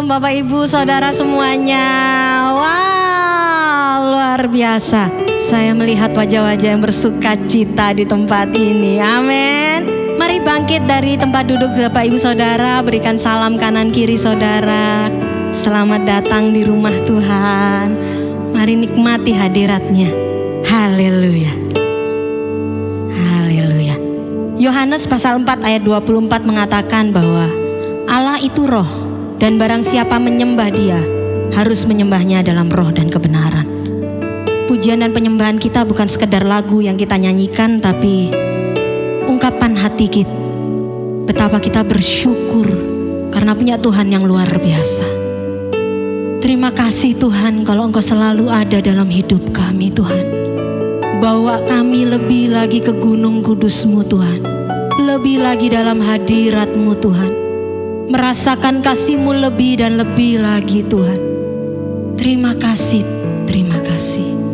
Shalom Bapak Ibu Saudara semuanya. Wow, luar biasa. Saya melihat wajah-wajah yang bersuka cita di tempat ini. Amin. Mari bangkit dari tempat duduk Bapak Ibu Saudara, berikan salam kanan kiri saudara. Selamat datang di rumah Tuhan. Mari nikmati hadiratnya. Haleluya. Haleluya. Yohanes pasal 4 ayat 24 mengatakan bahwa Allah itu roh, dan barang siapa menyembah dia harus menyembahnya dalam roh dan kebenaran. Pujian dan penyembahan kita bukan sekedar lagu yang kita nyanyikan, tapi ungkapan hati kita. Betapa kita bersyukur karena punya Tuhan yang luar biasa. Terima kasih Tuhan kalau Engkau selalu ada dalam hidup kami Tuhan. Bawa kami lebih lagi ke gunung kudus-Mu Tuhan. Lebih lagi dalam hadirat-Mu Tuhan. Merasakan kasih-Mu lebih dan lebih lagi Tuhan. Terima kasih, terima kasih.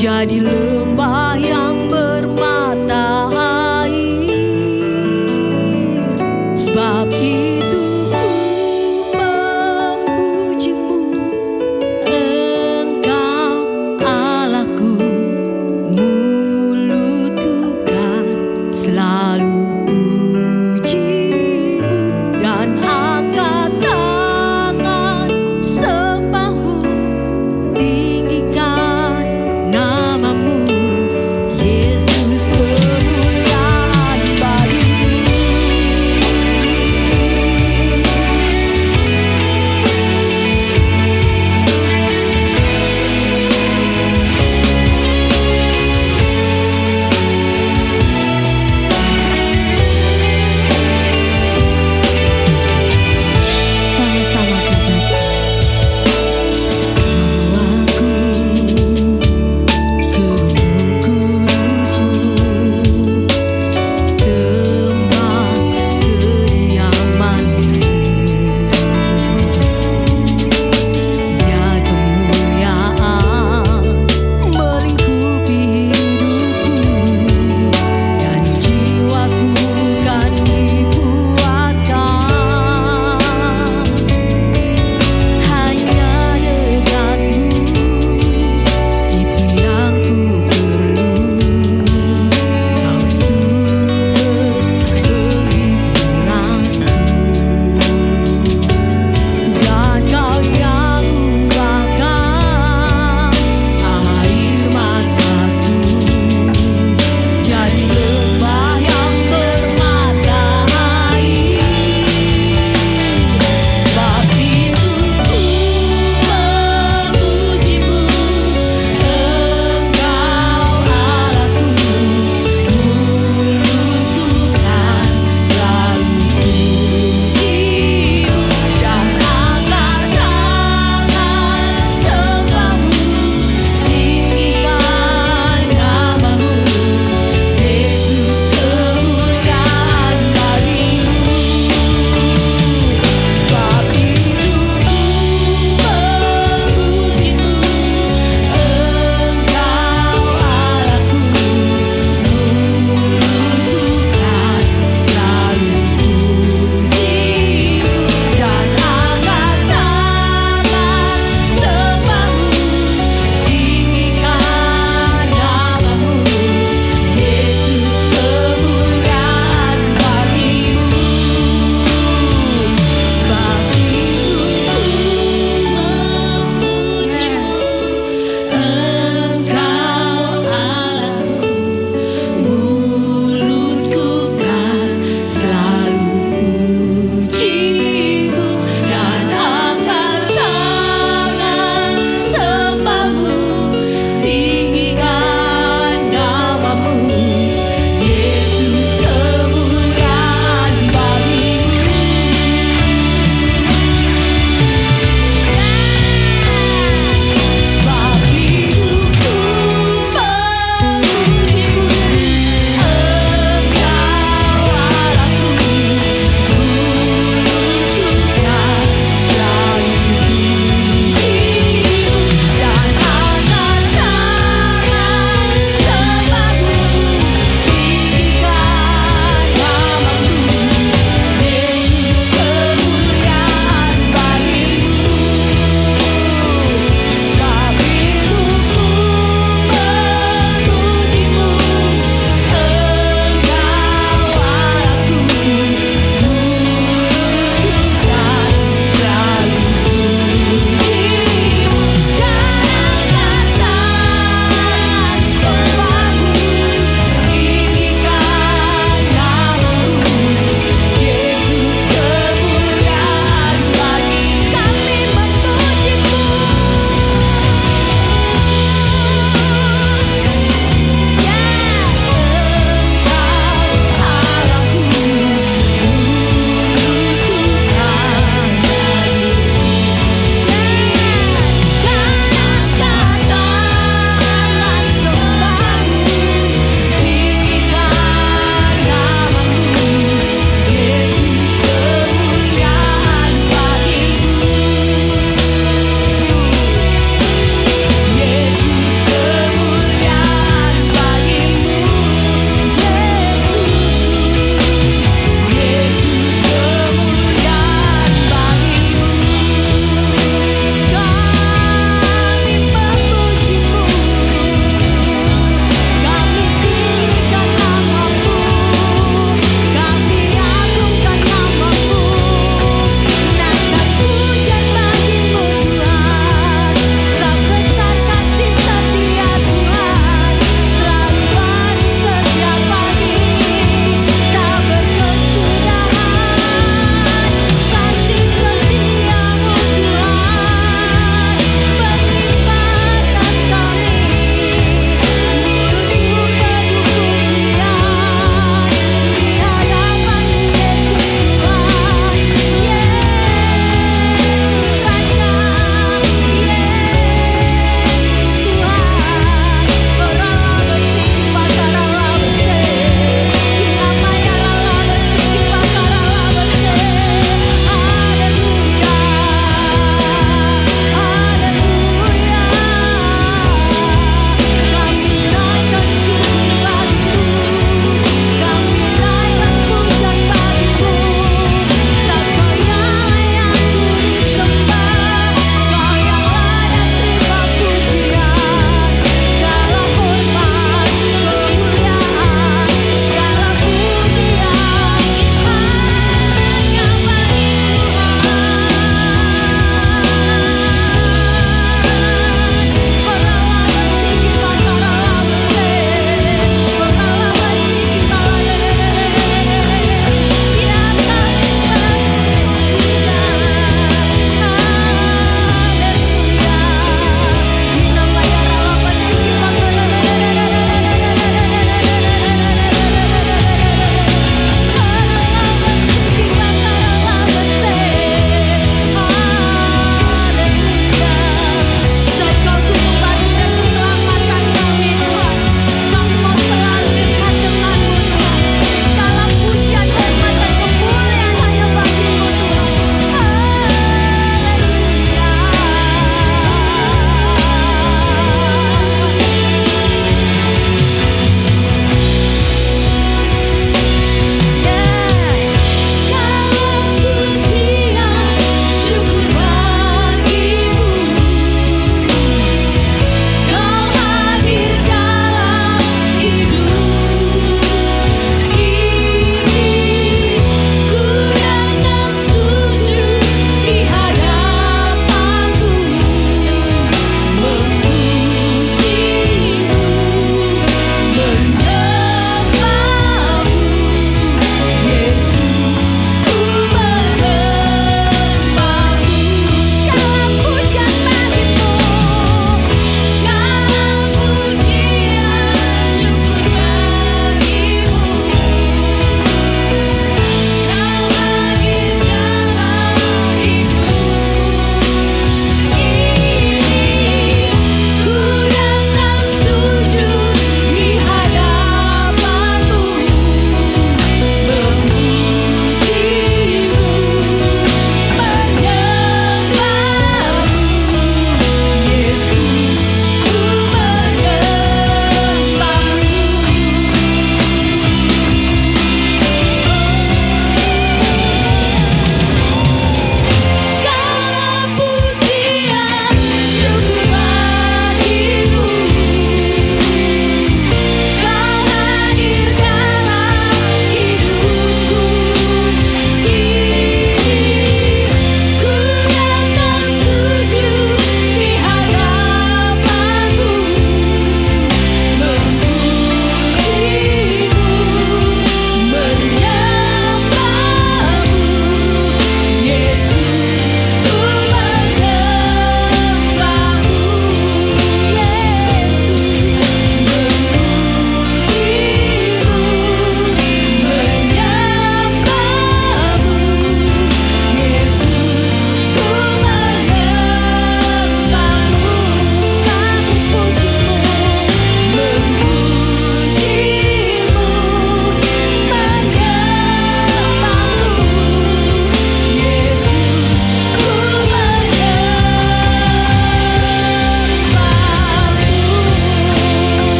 Jadi lembah yang bermata air. Sebab itu ku memuji-Mu, Engkau Allahku. Mulutku kan selalu puji-Mu, dan angkat tangan sembah-Mu, tinggikan nama-Mu.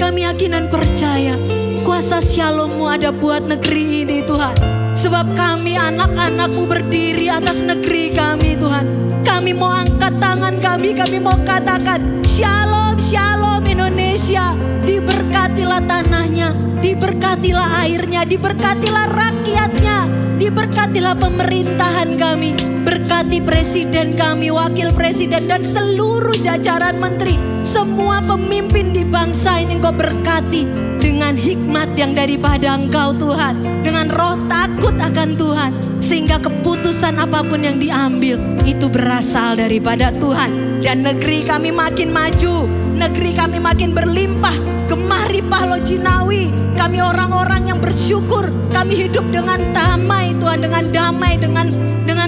Kami yakin dan percaya kuasa Shalom-Mu ada buat negeri ini Tuhan. Sebab kami anak-anak-Mu berdiri atas negeri kami Tuhan. Kami mau angkat tangan kami mau katakan Shalom, Shalom Indonesia. Diberkatilah tanahnya, diberkatilah airnya, diberkatilah rakyatnya, diberkatilah pemerintahan kami. Berkati presiden kami, wakil presiden dan seluruh jajaran menteri. Semua pemimpin di bangsa ini Engkau berkati dengan hikmat yang daripada Engkau Tuhan. Dengan roh takut akan Tuhan. Sehingga keputusan apapun yang diambil itu berasal daripada Tuhan. Dan negeri kami makin maju, negeri kami makin berlimpah. Gemah ripah lo Jinawi. Kami orang-orang yang bersyukur. Kami hidup dengan damai Tuhan, dengan damai, dengan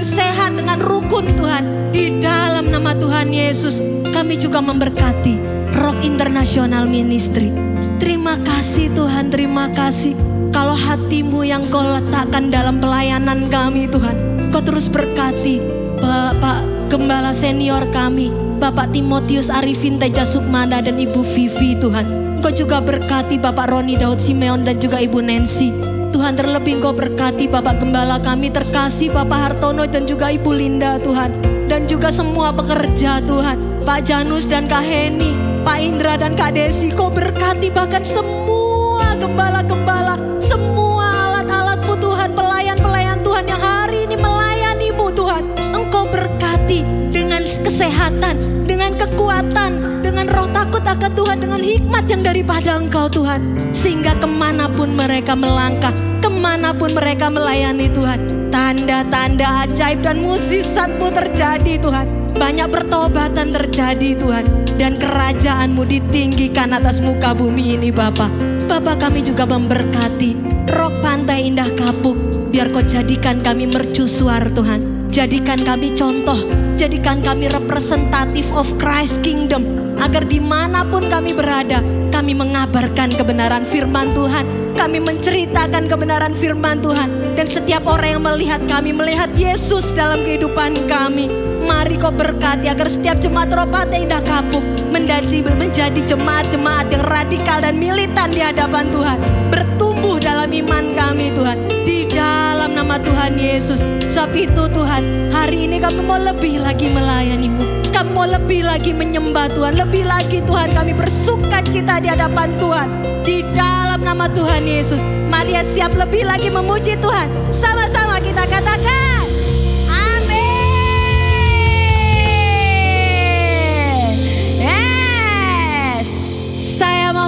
sehat, dengan rukun Tuhan. Di dalam nama Tuhan Yesus kami juga memberkati Rock International Ministry. Terima kasih Tuhan, terima kasih. Kalau hatimu yang Kau letakkan dalam pelayanan kami Tuhan, Kau terus berkati Bapak Gembala senior kami, Bapak Timotius Arifin Teja Sukmana dan Ibu Vivi Tuhan. Engkau juga berkati Bapak Roni Daud Simeon dan juga Ibu Nancy. Tuhan terlebih Engkau berkati Bapak Gembala kami terkasih Bapak Hartono dan juga Ibu Linda Tuhan. Dan juga semua pekerja Tuhan, Pak Janus dan Kak Heni, Pak Indra dan Kak Desi. Kau berkati bahkan semua gembala-gembala, semua alat-alat-Mu Tuhan, pelayan-pelayan Tuhan yang hari ini melayani-Mu Tuhan. Engkau berkati dengan kesehatan, dengan kekuatan, dengan roh takut akan Tuhan, dengan hikmat yang daripada Engkau Tuhan. Sehingga kemanapun mereka melangkah, kemanapun mereka melayani Tuhan, tanda-tanda ajaib dan mukjizat-Mu terjadi Tuhan. Banyak pertobatan terjadi Tuhan. Dan kerajaan-Mu ditinggikan atas muka bumi ini Bapa. Bapa kami juga memberkati Rock Pantai Indah Kapuk. Biar Kau jadikan kami mercusuar Tuhan. Jadikan kami contoh, jadikan kami representatif of Christ Kingdom. Agar dimanapun kami berada, kami mengabarkan kebenaran firman Tuhan. Kami menceritakan kebenaran firman Tuhan. Dan setiap orang yang melihat kami, melihat Yesus dalam kehidupan kami. Mari Kau berkati agar setiap jemaat Rock Pantai Indah Kapuk menjadi jemaat-jemaat yang radikal dan militan di hadapan Tuhan. Bertumbuh dalam iman kami Tuhan. Di dalam nama Tuhan Yesus. Sebab itu Tuhan, hari ini kami mau lebih lagi melayani-Mu. Kami mau lebih lagi menyembah Tuhan. Lebih lagi Tuhan kami bersuka cita di hadapan Tuhan. Di dalam nama Tuhan Yesus. Maria siap lebih lagi memuji Tuhan. Sama-sama kita katakan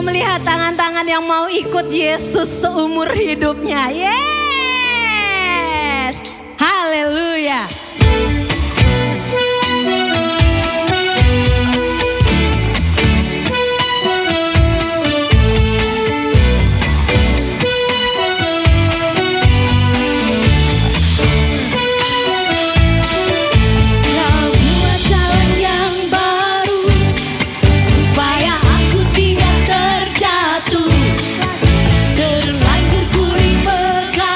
melihat tangan-tangan yang mau ikut Yesus seumur hidupnya. Yes, haleluya. Terlanjur ku dibekali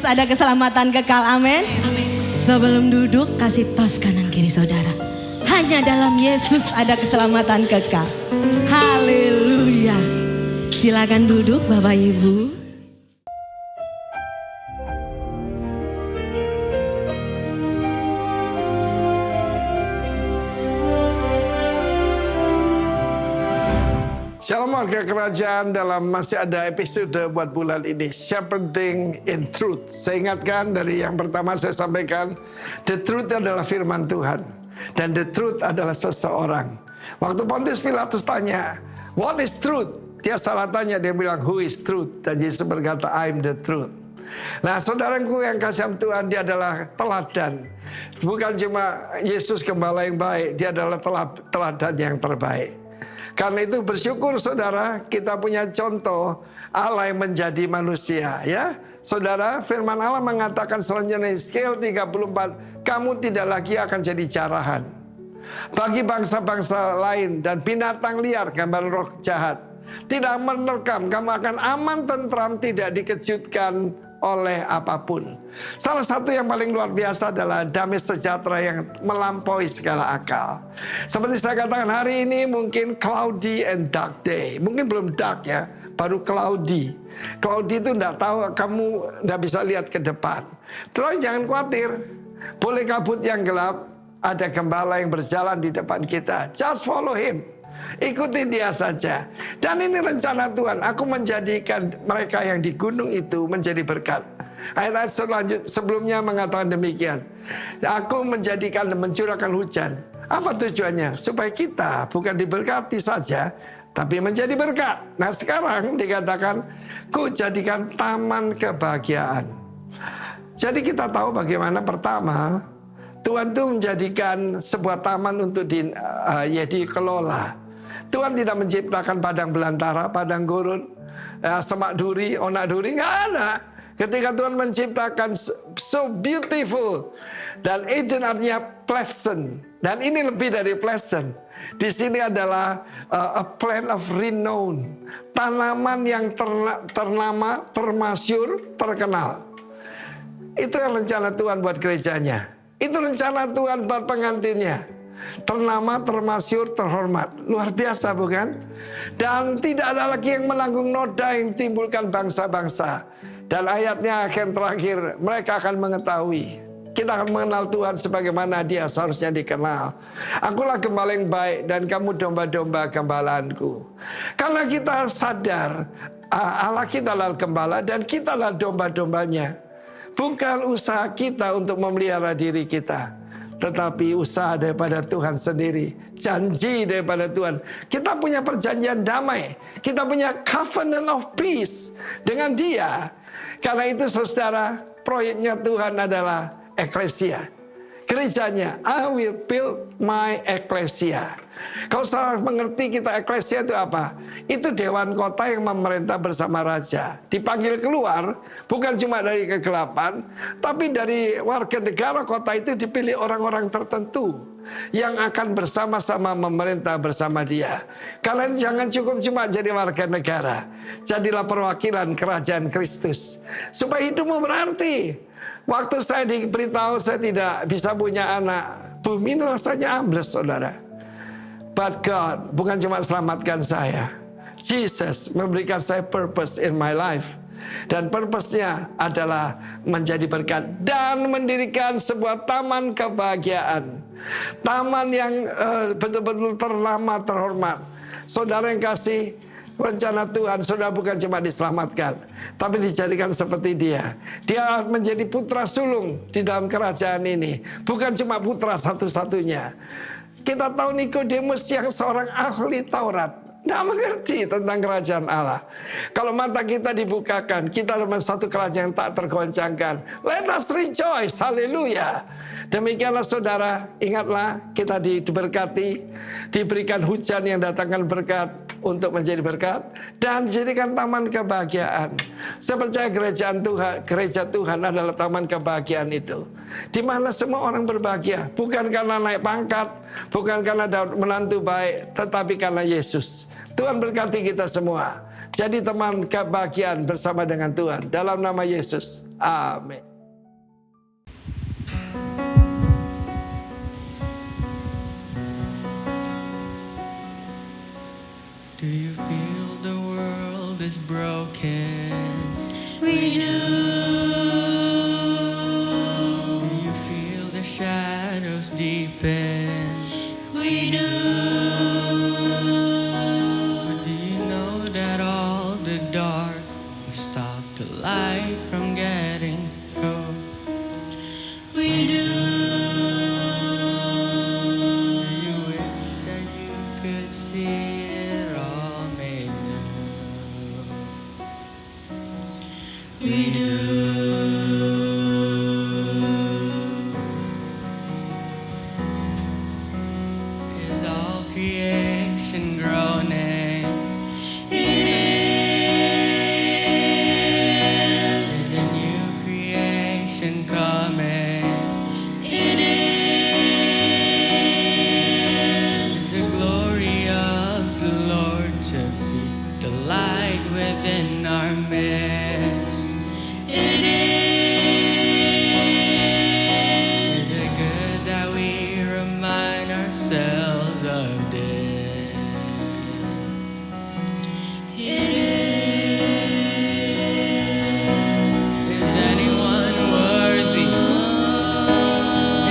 ada keselamatan kekal. Amin. Sebelum duduk, kasih tos kanan kiri saudara. Hanya dalam Yesus ada keselamatan kekal. Haleluya. Silakan duduk Bapak Ibu. Shalom warga kerajaan, dalam masih ada episode buat bulan ini, Shepherding in Truth. Saya ingatkan dari yang pertama saya sampaikan, the truth adalah firman Tuhan. Dan the truth adalah seseorang. Waktu Pontius Pilatus tanya, what is truth? Dia salah tanya, dia bilang, who is truth? Dan Yesus berkata, I'm the truth. Nah saudaraku yang kasih Tuhan, dia adalah teladan. Bukan cuma Yesus gembala yang baik, dia adalah teladan yang terbaik. Karena itu bersyukur saudara, kita punya contoh Allah yang menjadi manusia, ya. Saudara, firman Allah mengatakan selanjutnya Yeskiel 34, kamu tidak lagi akan jadi jarahan bagi bangsa-bangsa lain dan binatang liar, gambar roh jahat. Tidak menerkam, kamu akan aman tentram, tidak dikejutkan oleh apapun. Salah satu yang paling luar biasa adalah damai sejahtera yang melampaui segala akal. Seperti saya katakan, hari ini mungkin cloudy and dark day. Mungkin belum dark ya, baru cloudy. Cloudy itu tidak tahu, kamu tidak bisa lihat ke depan. Terus jangan khawatir, boleh kabut yang gelap, ada gembala yang berjalan di depan kita. Just follow him. Ikuti dia saja. Dan ini rencana Tuhan, aku menjadikan mereka yang di gunung itu menjadi berkat. Ayat sebelumnya mengatakan demikian, aku menjadikan dan mencurahkan hujan. Apa tujuannya? Supaya kita bukan diberkati saja, tapi menjadi berkat. Nah sekarang dikatakan, ku jadikan taman kebahagiaan. Jadi kita tahu bagaimana pertama Tuhan itu menjadikan sebuah taman untuk dikelola. Tuhan tidak menciptakan padang belantara, padang gurun, semak duri, onak duri, nggak ada. Ketika Tuhan menciptakan so beautiful, dan Eden artinya pleasant, dan ini lebih dari pleasant. Di sini adalah a plant of renown, tanaman yang ternama, termasyur, terkenal. Itu yang rencana Tuhan buat gerejanya. Itu rencana Tuhan buat pengantinnya. Ternama, termasyur, terhormat. Luar biasa bukan? Dan tidak ada lagi yang menanggung noda yang timbulkan bangsa-bangsa. Dan ayatnya akan terakhir, mereka akan mengetahui. Kita akan mengenal Tuhan sebagaimana dia seharusnya dikenal. Akulah gembala yang baik dan kamu domba-domba gembalaanku. Karena kita sadar Allah kita adalah gembala dan kita adalah domba-dombanya. Bukan usaha kita untuk memelihara diri kita, tetapi usaha daripada Tuhan sendiri. Janji daripada Tuhan. Kita punya perjanjian damai. Kita punya covenant of peace dengan dia. Karena itu saudara, proyeknya Tuhan adalah eklesia. Gerejanya, I will build my ecclesia. Kalau saudara mengerti kita eklesia itu apa? Itu dewan kota yang memerintah bersama raja. Dipanggil keluar, bukan cuma dari kegelapan, tapi dari warga negara kota itu dipilih orang-orang tertentu yang akan bersama-sama memerintah bersama dia. Kalian jangan cukup cuma jadi warga negara. Jadilah perwakilan kerajaan Kristus. Supaya hidupmu berarti. Waktu saya diberitahu saya tidak bisa punya anak, bumi ini rasanya ambles saudara. But God bukan cuma selamatkan saya, Jesus memberikan saya purpose in my life. Dan purpose-nya adalah menjadi berkat dan mendirikan sebuah taman kebahagiaan. Taman yang betul-betul ternama, terhormat. Saudara yang kasih, rencana Tuhan, saudara bukan cuma diselamatkan, tapi dijadikan seperti dia. Dia menjadi putra sulung di dalam kerajaan ini. Bukan cuma putra satu-satunya. Kita tahu Nikodemus yang seorang ahli Taurat, tidak mengerti tentang kerajaan Allah. Kalau mata kita dibukakan, kita dalam satu kerajaan yang tak tergoncangkan. Let us rejoice, haleluya. Demikianlah saudara, ingatlah kita diberkati, diberikan hujan yang datangkan berkat untuk menjadi berkat, dan dijadikan taman kebahagiaan. Saya percaya gereja Tuhan adalah taman kebahagiaan itu, di mana semua orang berbahagia, bukan karena naik pangkat, bukan karena dapat menantu baik, tetapi karena Yesus. Tuhan berkati kita semua. Jadi teman kebahagiaan bersama dengan Tuhan dalam nama Yesus. Amin. Do you feel the world is broken? We do. Do you feel the shadows deepen? We do. But do you know that all the dark will stop the light from getting through? We do. Do you wish that you could see it all made new? We do. Is all creation groaning? It is. Is a new creation coming? It is. Is the glory of the Lord to be the light within our midst? It is. Is it good that we remind ourselves of this? It is. Is anyone worthy?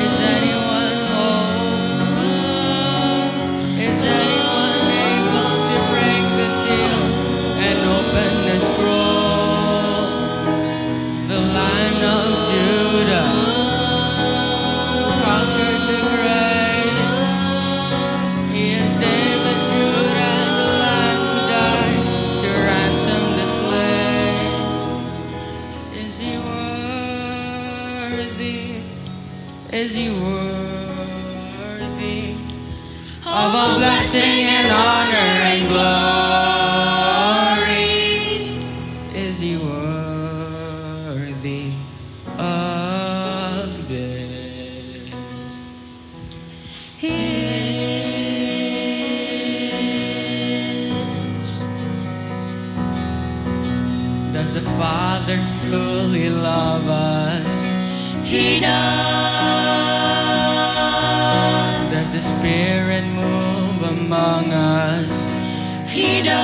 Is anyone whole? Is anyone able to break the seal and open the scroll? The Lion of Judah conquered the grave. He is David's root and the Lamb who died to ransom the slave. Is he worthy? Is he worthy of all blessing and honor and glory? Is he worthy of this? He is. Does the Father truly love us? He does. Does the Spirit move among us? He does.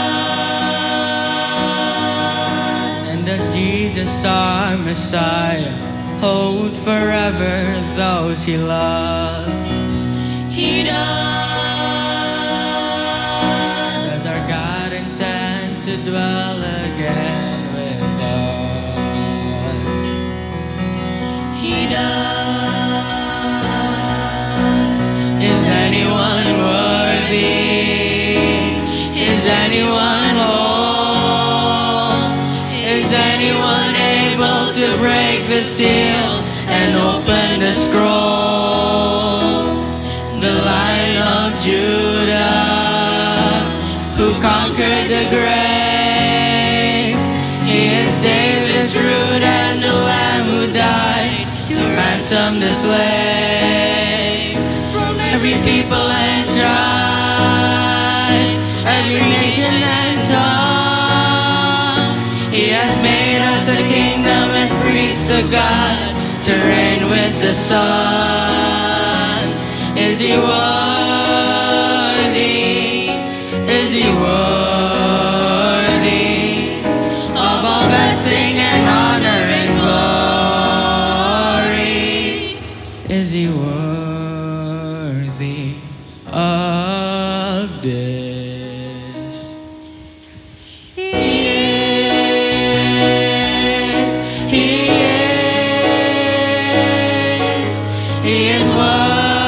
And does Jesus, our Messiah, hold forever those he loves? He does. Does our God intend to dwell again with us? He does. Is anyone worthy? Is anyone whole? Is anyone able to break the seal and open the scroll? The Lion of Judah, who conquered the grave. He is David's root and the Lamb who died to ransom the slave. From every people and tribe, every nation and tongue, he has made us a kingdom and priests to God, to reign with the Son. Is he worthy? Is he worthy of all blessing and honor and glory? Is he worthy of this? He is. He is. He is worthy.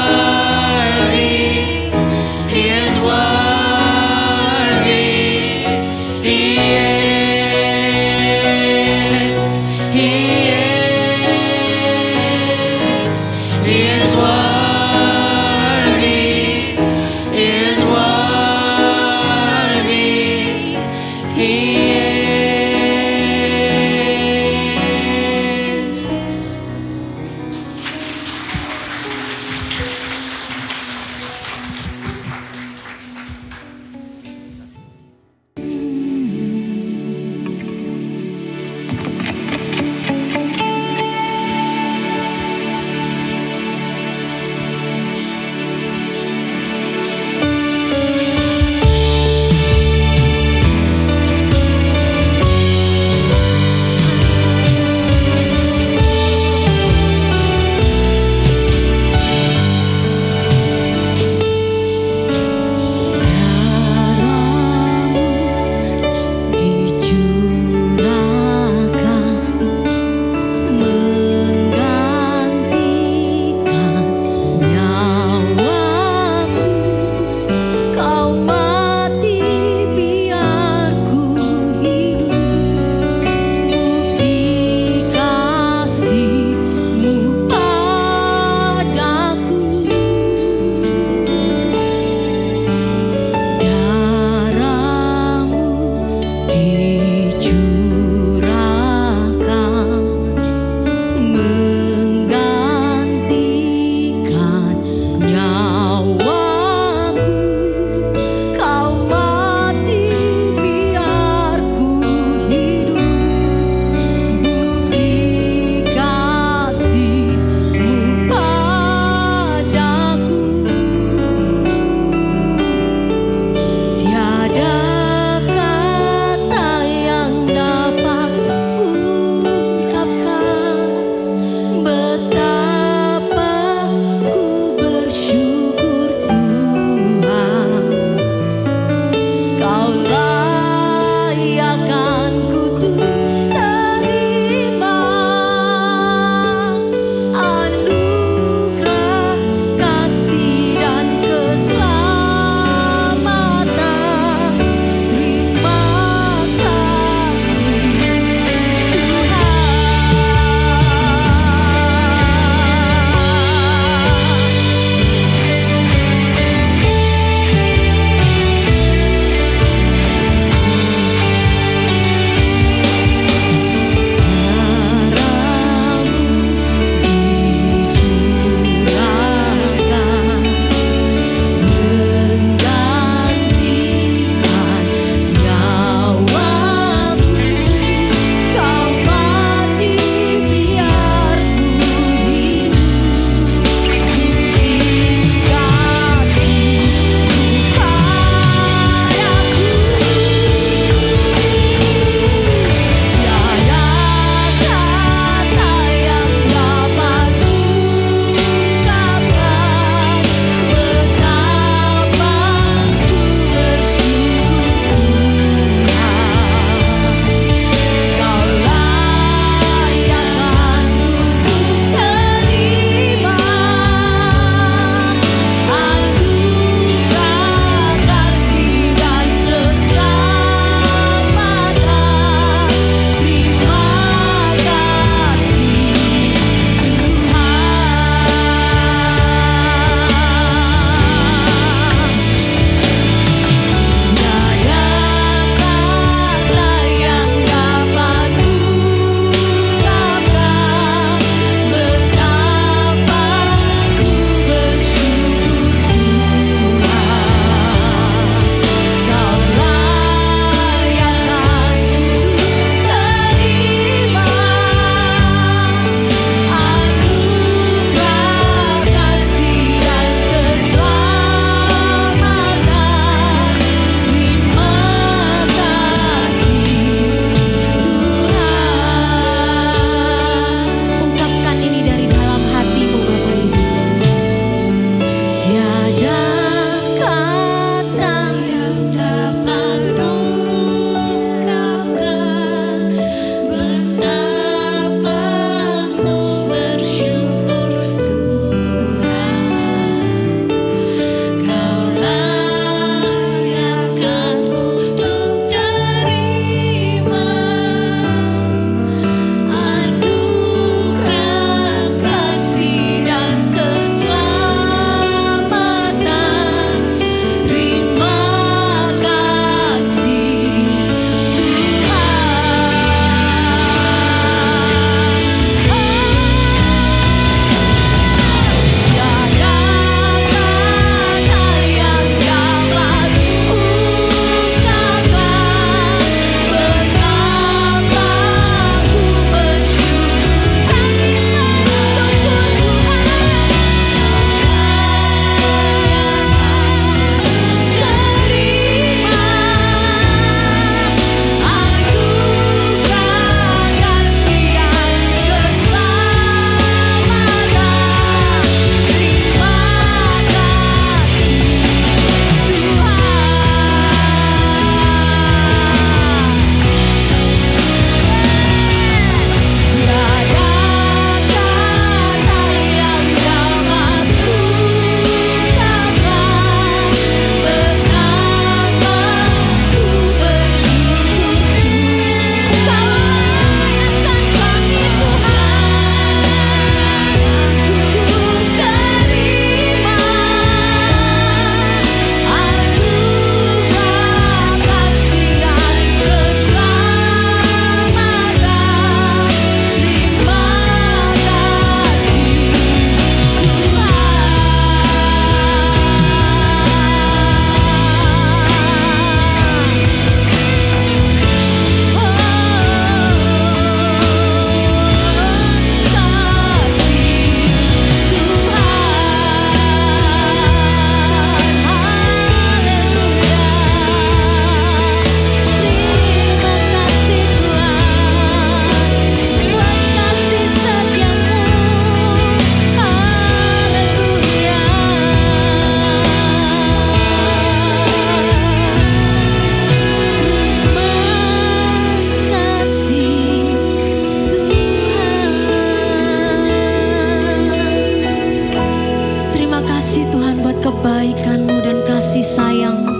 buat kebaikan-Mu dan kasih sayang-Mu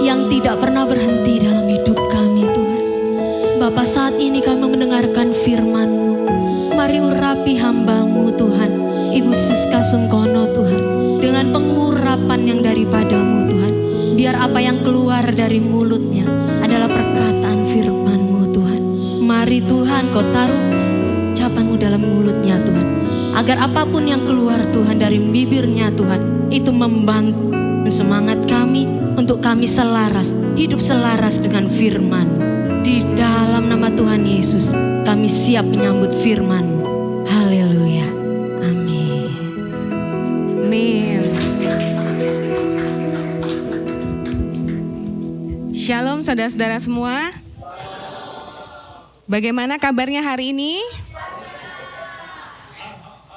yang tidak pernah berhenti dalam hidup kami Tuhan. Bapa, saat ini kami mendengarkan firman-Mu. Mari urapi hamba-Mu Tuhan, Ibu Siska Sungkono Tuhan, dengan pengurapan yang daripada-Mu Tuhan. Biar apa yang keluar dari mulutnya adalah perkataan firman-Mu Tuhan. Mari Tuhan Kau taruh ucapan-Mu dalam mulutnya Tuhan, agar apapun yang keluar Tuhan dari bibirnya Tuhan, itu membangun semangat kami untuk kami selaras, hidup selaras dengan firman-Mu. Di dalam nama Tuhan Yesus, kami siap menyambut firman-Mu. Haleluya. Amin. Amin. Shalom saudara-saudara semua. Bagaimana kabarnya hari ini?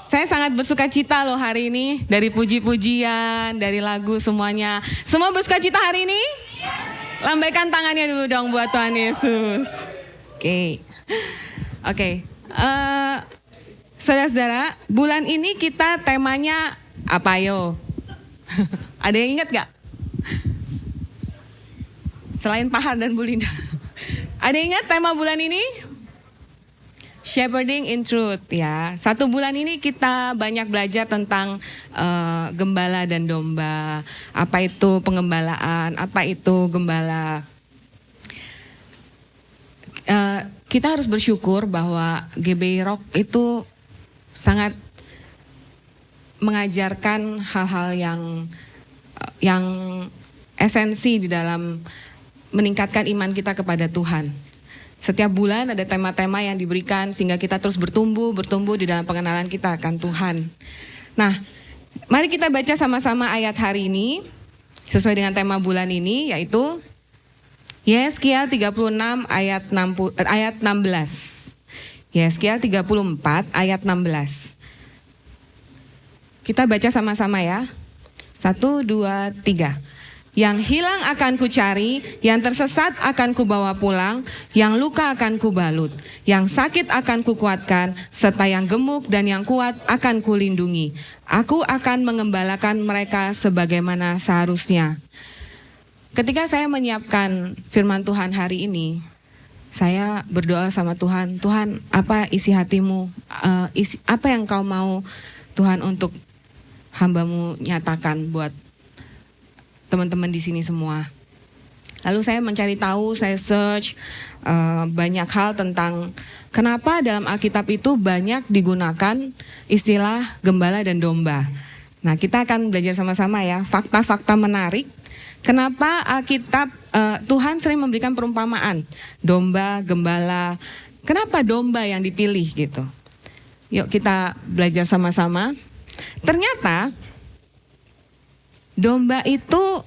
Saya sangat bersuka cita loh hari ini. Dari puji-pujian, dari lagu semuanya. Semua bersuka cita hari ini? Lambaikan tangannya dulu dong buat Tuhan Yesus. Oke. Saudara-saudara, bulan ini kita temanya apa yo? Ada yang ingat gak? Selain Pahar dan Bu Linda. Ada yang ingat tema bulan ini? Shepherding in Truth ya. 1 bulan ini kita banyak belajar tentang gembala dan domba. Apa itu pengembalaan? Apa itu gembala? Kita harus bersyukur bahwa GBI Rock itu sangat mengajarkan hal-hal yang esensi di dalam meningkatkan iman kita kepada Tuhan. Setiap bulan ada tema-tema yang diberikan sehingga kita terus bertumbuh di dalam pengenalan kita akan Tuhan. Nah, mari kita baca sama-sama ayat hari ini sesuai dengan tema bulan ini, yaitu Yeskiel 36 ayat 16. Yeskiel 34 ayat 16. Kita baca sama-sama ya. 1, 2, 3. Yang hilang akan kucari, yang tersesat akan kubawa pulang, yang luka akan kubalut, yang sakit akan kukuatkan, serta yang gemuk dan yang kuat akan kulindungi. Aku akan mengembalakan mereka sebagaimana seharusnya. Ketika saya menyiapkan firman Tuhan hari ini, saya berdoa sama Tuhan, Tuhan apa isi hatimu, apa yang kau mau Tuhan untuk hamba-Mu nyatakan buat teman-teman di sini semua. Lalu saya mencari tahu, saya search banyak hal tentang kenapa dalam Alkitab itu banyak digunakan istilah gembala dan domba. Nah, kita akan belajar sama-sama ya, fakta-fakta menarik. Kenapa Alkitab Tuhan sering memberikan perumpamaan domba, gembala. Kenapa domba yang dipilih gitu? Yuk kita belajar sama-sama. Ternyata domba itu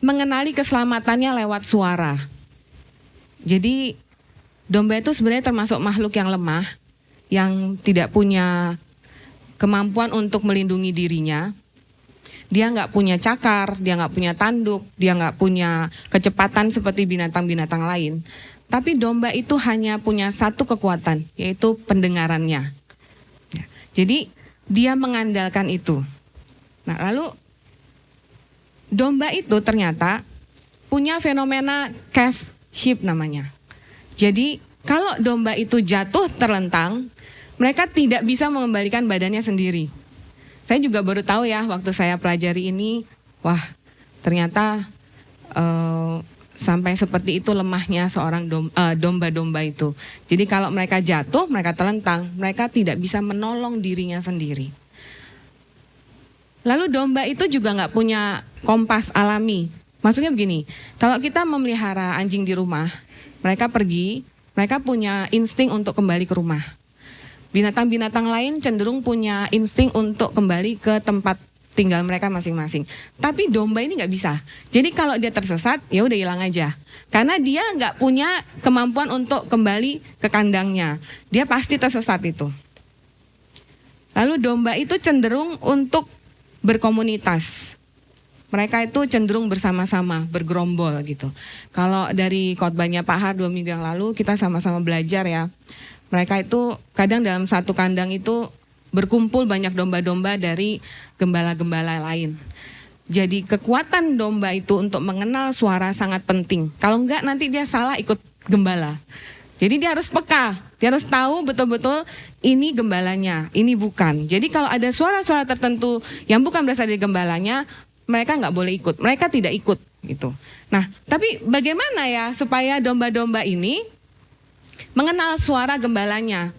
mengenali keselamatannya lewat suara. Jadi domba itu sebenarnya termasuk makhluk yang lemah, yang tidak punya kemampuan untuk melindungi dirinya. Dia nggak punya cakar, dia nggak punya tanduk, dia nggak punya kecepatan seperti binatang-binatang lain. Tapi domba itu hanya punya satu kekuatan, yaitu pendengarannya. Jadi dia mengandalkan itu. Nah, lalu domba itu ternyata punya fenomena cash sheep namanya. Jadi kalau domba itu jatuh terlentang, mereka tidak bisa mengembalikan badannya sendiri. Saya juga baru tahu ya waktu saya pelajari ini, wah ternyata sampai seperti itu lemahnya seorang domba-domba itu. Jadi kalau mereka jatuh, mereka terlentang, mereka tidak bisa menolong dirinya sendiri. Lalu domba itu juga nggak punya kompas alami. Maksudnya begini, kalau kita memelihara anjing di rumah, mereka pergi, mereka punya insting untuk kembali ke rumah. Binatang-binatang lain cenderung punya insting untuk kembali ke tempat tinggal mereka masing-masing. Tapi domba ini nggak bisa. Jadi kalau dia tersesat, ya udah hilang aja. Karena dia nggak punya kemampuan untuk kembali ke kandangnya. Dia pasti tersesat itu. Lalu domba itu cenderung untuk berkomunitas. Mereka itu cenderung bersama-sama, bergerombol gitu. Kalau dari khotbahnya Pak Har 2 minggu yang lalu, kita sama-sama belajar ya. Mereka itu kadang dalam satu kandang itu berkumpul banyak domba-domba dari gembala-gembala lain. Jadi kekuatan domba itu untuk mengenal suara sangat penting. Kalau enggak nanti dia salah ikut gembala. Jadi dia harus peka, dia harus tahu betul-betul ini gembalanya, ini bukan. Jadi kalau ada suara-suara tertentu yang bukan berasal dari gembalanya, mereka nggak boleh ikut, mereka tidak ikut gitu. Nah, tapi bagaimana ya supaya domba-domba ini mengenal suara gembalanya?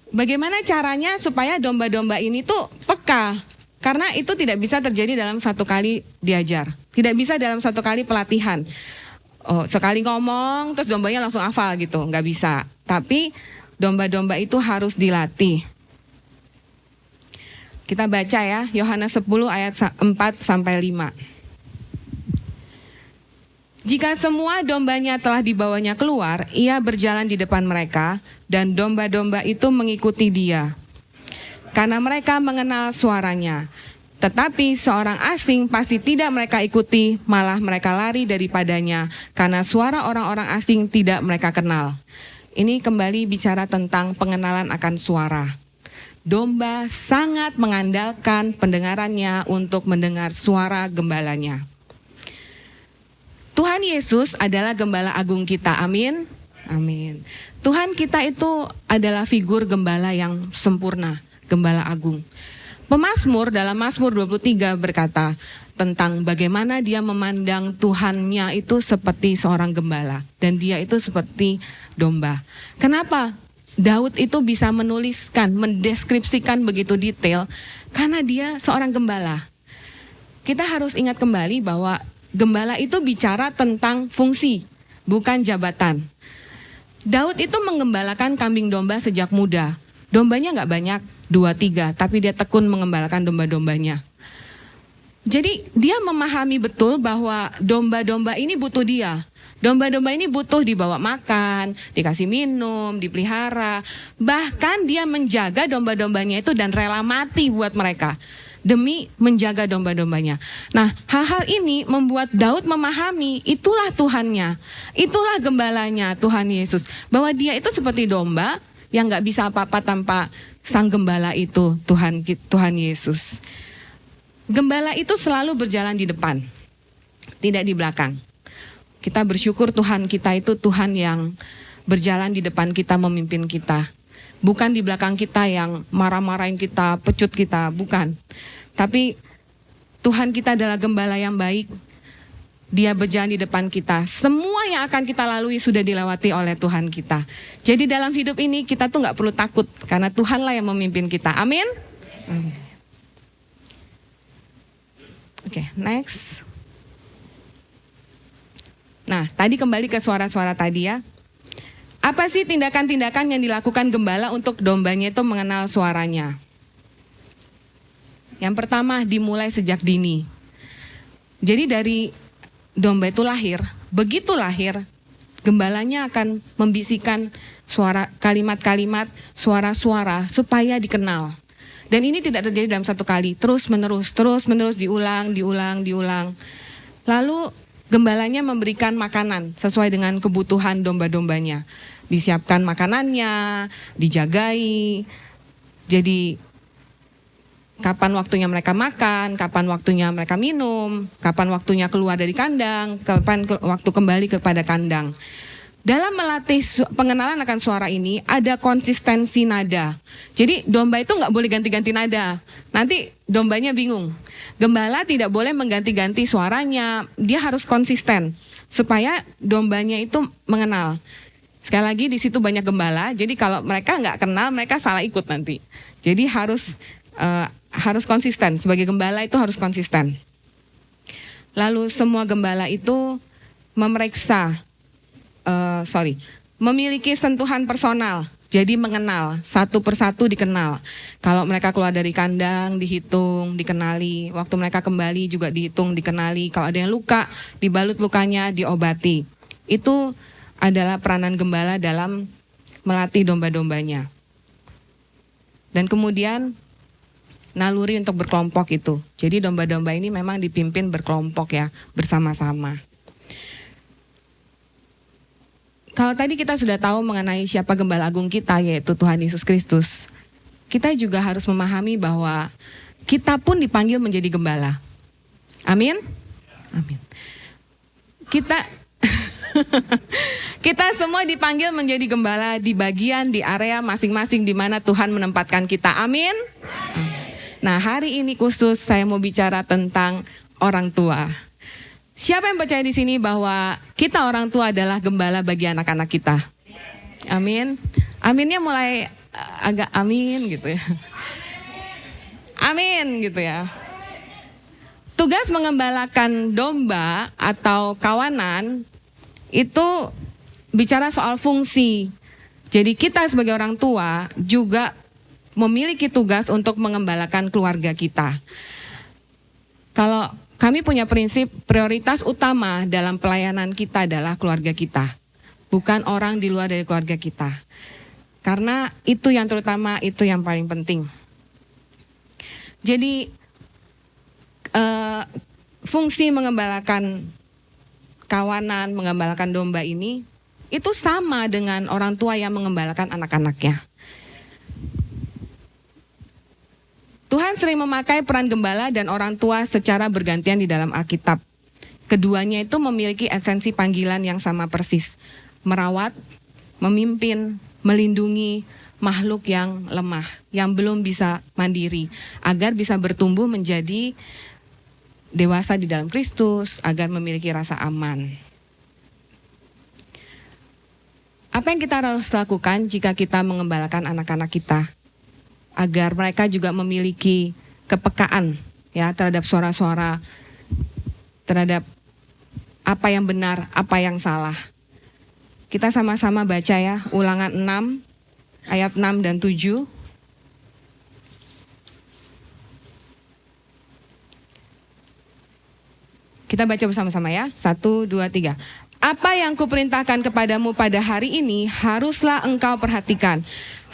Bagaimana caranya supaya domba-domba ini tuh peka? Karena itu tidak bisa terjadi dalam satu kali diajar, tidak bisa dalam satu kali pelatihan. Oh, sekali ngomong terus dombanya langsung hafal gitu, nggak bisa. Tapi domba-domba itu harus dilatih. Kita baca ya, Yohanes 10 ayat 4 sampai 5. Jika semua dombanya telah dibawanya keluar, ia berjalan di depan mereka dan domba-domba itu mengikuti dia. Karena mereka mengenal suaranya. Tetapi seorang asing pasti tidak mereka ikuti, malah mereka lari daripadanya, karena suara orang-orang asing tidak mereka kenal. Ini kembali bicara tentang pengenalan akan suara. Domba sangat mengandalkan pendengarannya untuk mendengar suara gembalanya. Tuhan Yesus adalah gembala agung kita, amin? Amin. Tuhan kita itu adalah figur gembala yang sempurna, gembala agung. Pemazmur dalam Mazmur 23 berkata tentang bagaimana dia memandang Tuhannya itu seperti seorang gembala dan dia itu seperti domba. Kenapa Daud itu bisa menuliskan, mendeskripsikan begitu detail? Karena dia seorang gembala. Kita harus ingat kembali bahwa gembala itu bicara tentang fungsi, bukan jabatan. Daud itu menggembalakan kambing domba sejak muda. Dombanya nggak banyak, 2-3, tapi dia tekun mengembalakan domba-dombanya. Jadi dia memahami betul bahwa domba-domba ini butuh dia. Domba-domba ini butuh dibawa makan, dikasih minum, dipelihara. Bahkan dia menjaga domba-dombanya itu dan rela mati buat mereka demi menjaga domba-dombanya. Nah, hal-hal ini membuat Daud memahami itulah Tuhannya, itulah gembalanya Tuhan Yesus. Bahwa dia itu seperti domba yang gak bisa apa-apa tanpa sang gembala itu, Tuhan Yesus. Gembala itu selalu berjalan di depan, tidak di belakang. Kita bersyukur Tuhan kita itu Tuhan yang berjalan di depan kita, memimpin kita. Bukan di belakang kita yang marah-marahin kita, pecut kita, bukan. Tapi Tuhan kita adalah gembala yang baik. Dia berjalan di depan kita. Semua yang akan kita lalui sudah dilewati oleh Tuhan kita. Jadi dalam hidup ini kita tuh gak perlu takut. Karena Tuhanlah yang memimpin kita. Amin? Oke, next. Nah, tadi kembali ke suara-suara tadi ya. Apa sih tindakan-tindakan yang dilakukan gembala untuk dombanya itu mengenal suaranya? Yang pertama, dimulai sejak dini. Jadi dari domba itu lahir, begitu lahir, gembalanya akan membisikkan suara kalimat-kalimat, suara-suara supaya dikenal. Dan ini tidak terjadi dalam satu kali, terus menerus diulang. Lalu gembalanya memberikan makanan sesuai dengan kebutuhan domba-dombanya. Disiapkan makanannya, dijagai. Jadi kapan waktunya mereka makan, kapan waktunya mereka minum, kapan waktunya keluar dari kandang, kapan waktu kembali kepada kandang. Dalam melatih pengenalan akan suara ini ada konsistensi nada. Jadi domba itu nggak boleh ganti-ganti nada. Nanti dombanya bingung. Gembala tidak boleh mengganti-ganti suaranya. Dia harus konsisten supaya dombanya itu mengenal. Sekali lagi di situ banyak gembala. Jadi kalau mereka nggak kenal, mereka salah ikut nanti. Jadi harus konsisten. Sebagai gembala itu harus konsisten. Lalu semua gembala itu memiliki sentuhan personal. Jadi mengenal, satu persatu dikenal. Kalau mereka keluar dari kandang, dihitung, dikenali. Waktu mereka kembali juga dihitung, dikenali. Kalau ada yang luka, dibalut lukanya, diobati. Itu adalah peranan gembala dalam melatih domba-dombanya. Dan kemudian naluri untuk berkelompok itu. Jadi domba-domba ini memang dipimpin berkelompok ya, bersama-sama. Kalau tadi kita sudah tahu mengenai siapa gembala agung kita, yaitu Tuhan Yesus Kristus. kita juga harus memahami bahwa kita pun dipanggil menjadi gembala. Amin? Amin. Kita semua dipanggil menjadi gembala di bagian, di area masing-masing di mana Tuhan menempatkan kita. Amin? Nah, hari ini khusus saya mau bicara tentang orang tua. Siapa yang percaya di sini bahwa kita orang tua adalah gembala bagi anak-anak kita? Amin. Aminnya mulai agak amin gitu ya. Amin gitu ya. Tugas mengembalakan domba atau kawanan itu bicara soal fungsi. Jadi kita sebagai orang tua juga memiliki tugas untuk mengembalakan keluarga kita. Kalau kami punya prinsip prioritas utama dalam pelayanan kita adalah keluarga kita, bukan orang di luar dari keluarga kita. Karena itu yang terutama, itu yang paling penting. Jadi fungsi mengembalakan kawanan, mengembalakan domba ini itu sama dengan orang tua yang mengembalakan anak-anaknya. Tuhan sering memakai peran gembala dan orang tua secara bergantian di dalam Alkitab. Keduanya itu memiliki esensi panggilan yang sama persis. Merawat, memimpin, melindungi makhluk yang lemah, yang belum bisa mandiri, agar bisa bertumbuh menjadi dewasa di dalam Kristus, agar memiliki rasa aman. Apa yang kita harus lakukan jika kita mengembalakan anak-anak kita? Agar mereka juga memiliki kepekaan ya terhadap suara-suara, terhadap apa yang benar, apa yang salah. Kita sama-sama baca ya, Ulangan 6 ayat 6 dan 7. Kita baca bersama-sama ya. 1, 2, 3. Apa yang kuperintahkan kepadamu pada hari ini haruslah engkau perhatikan.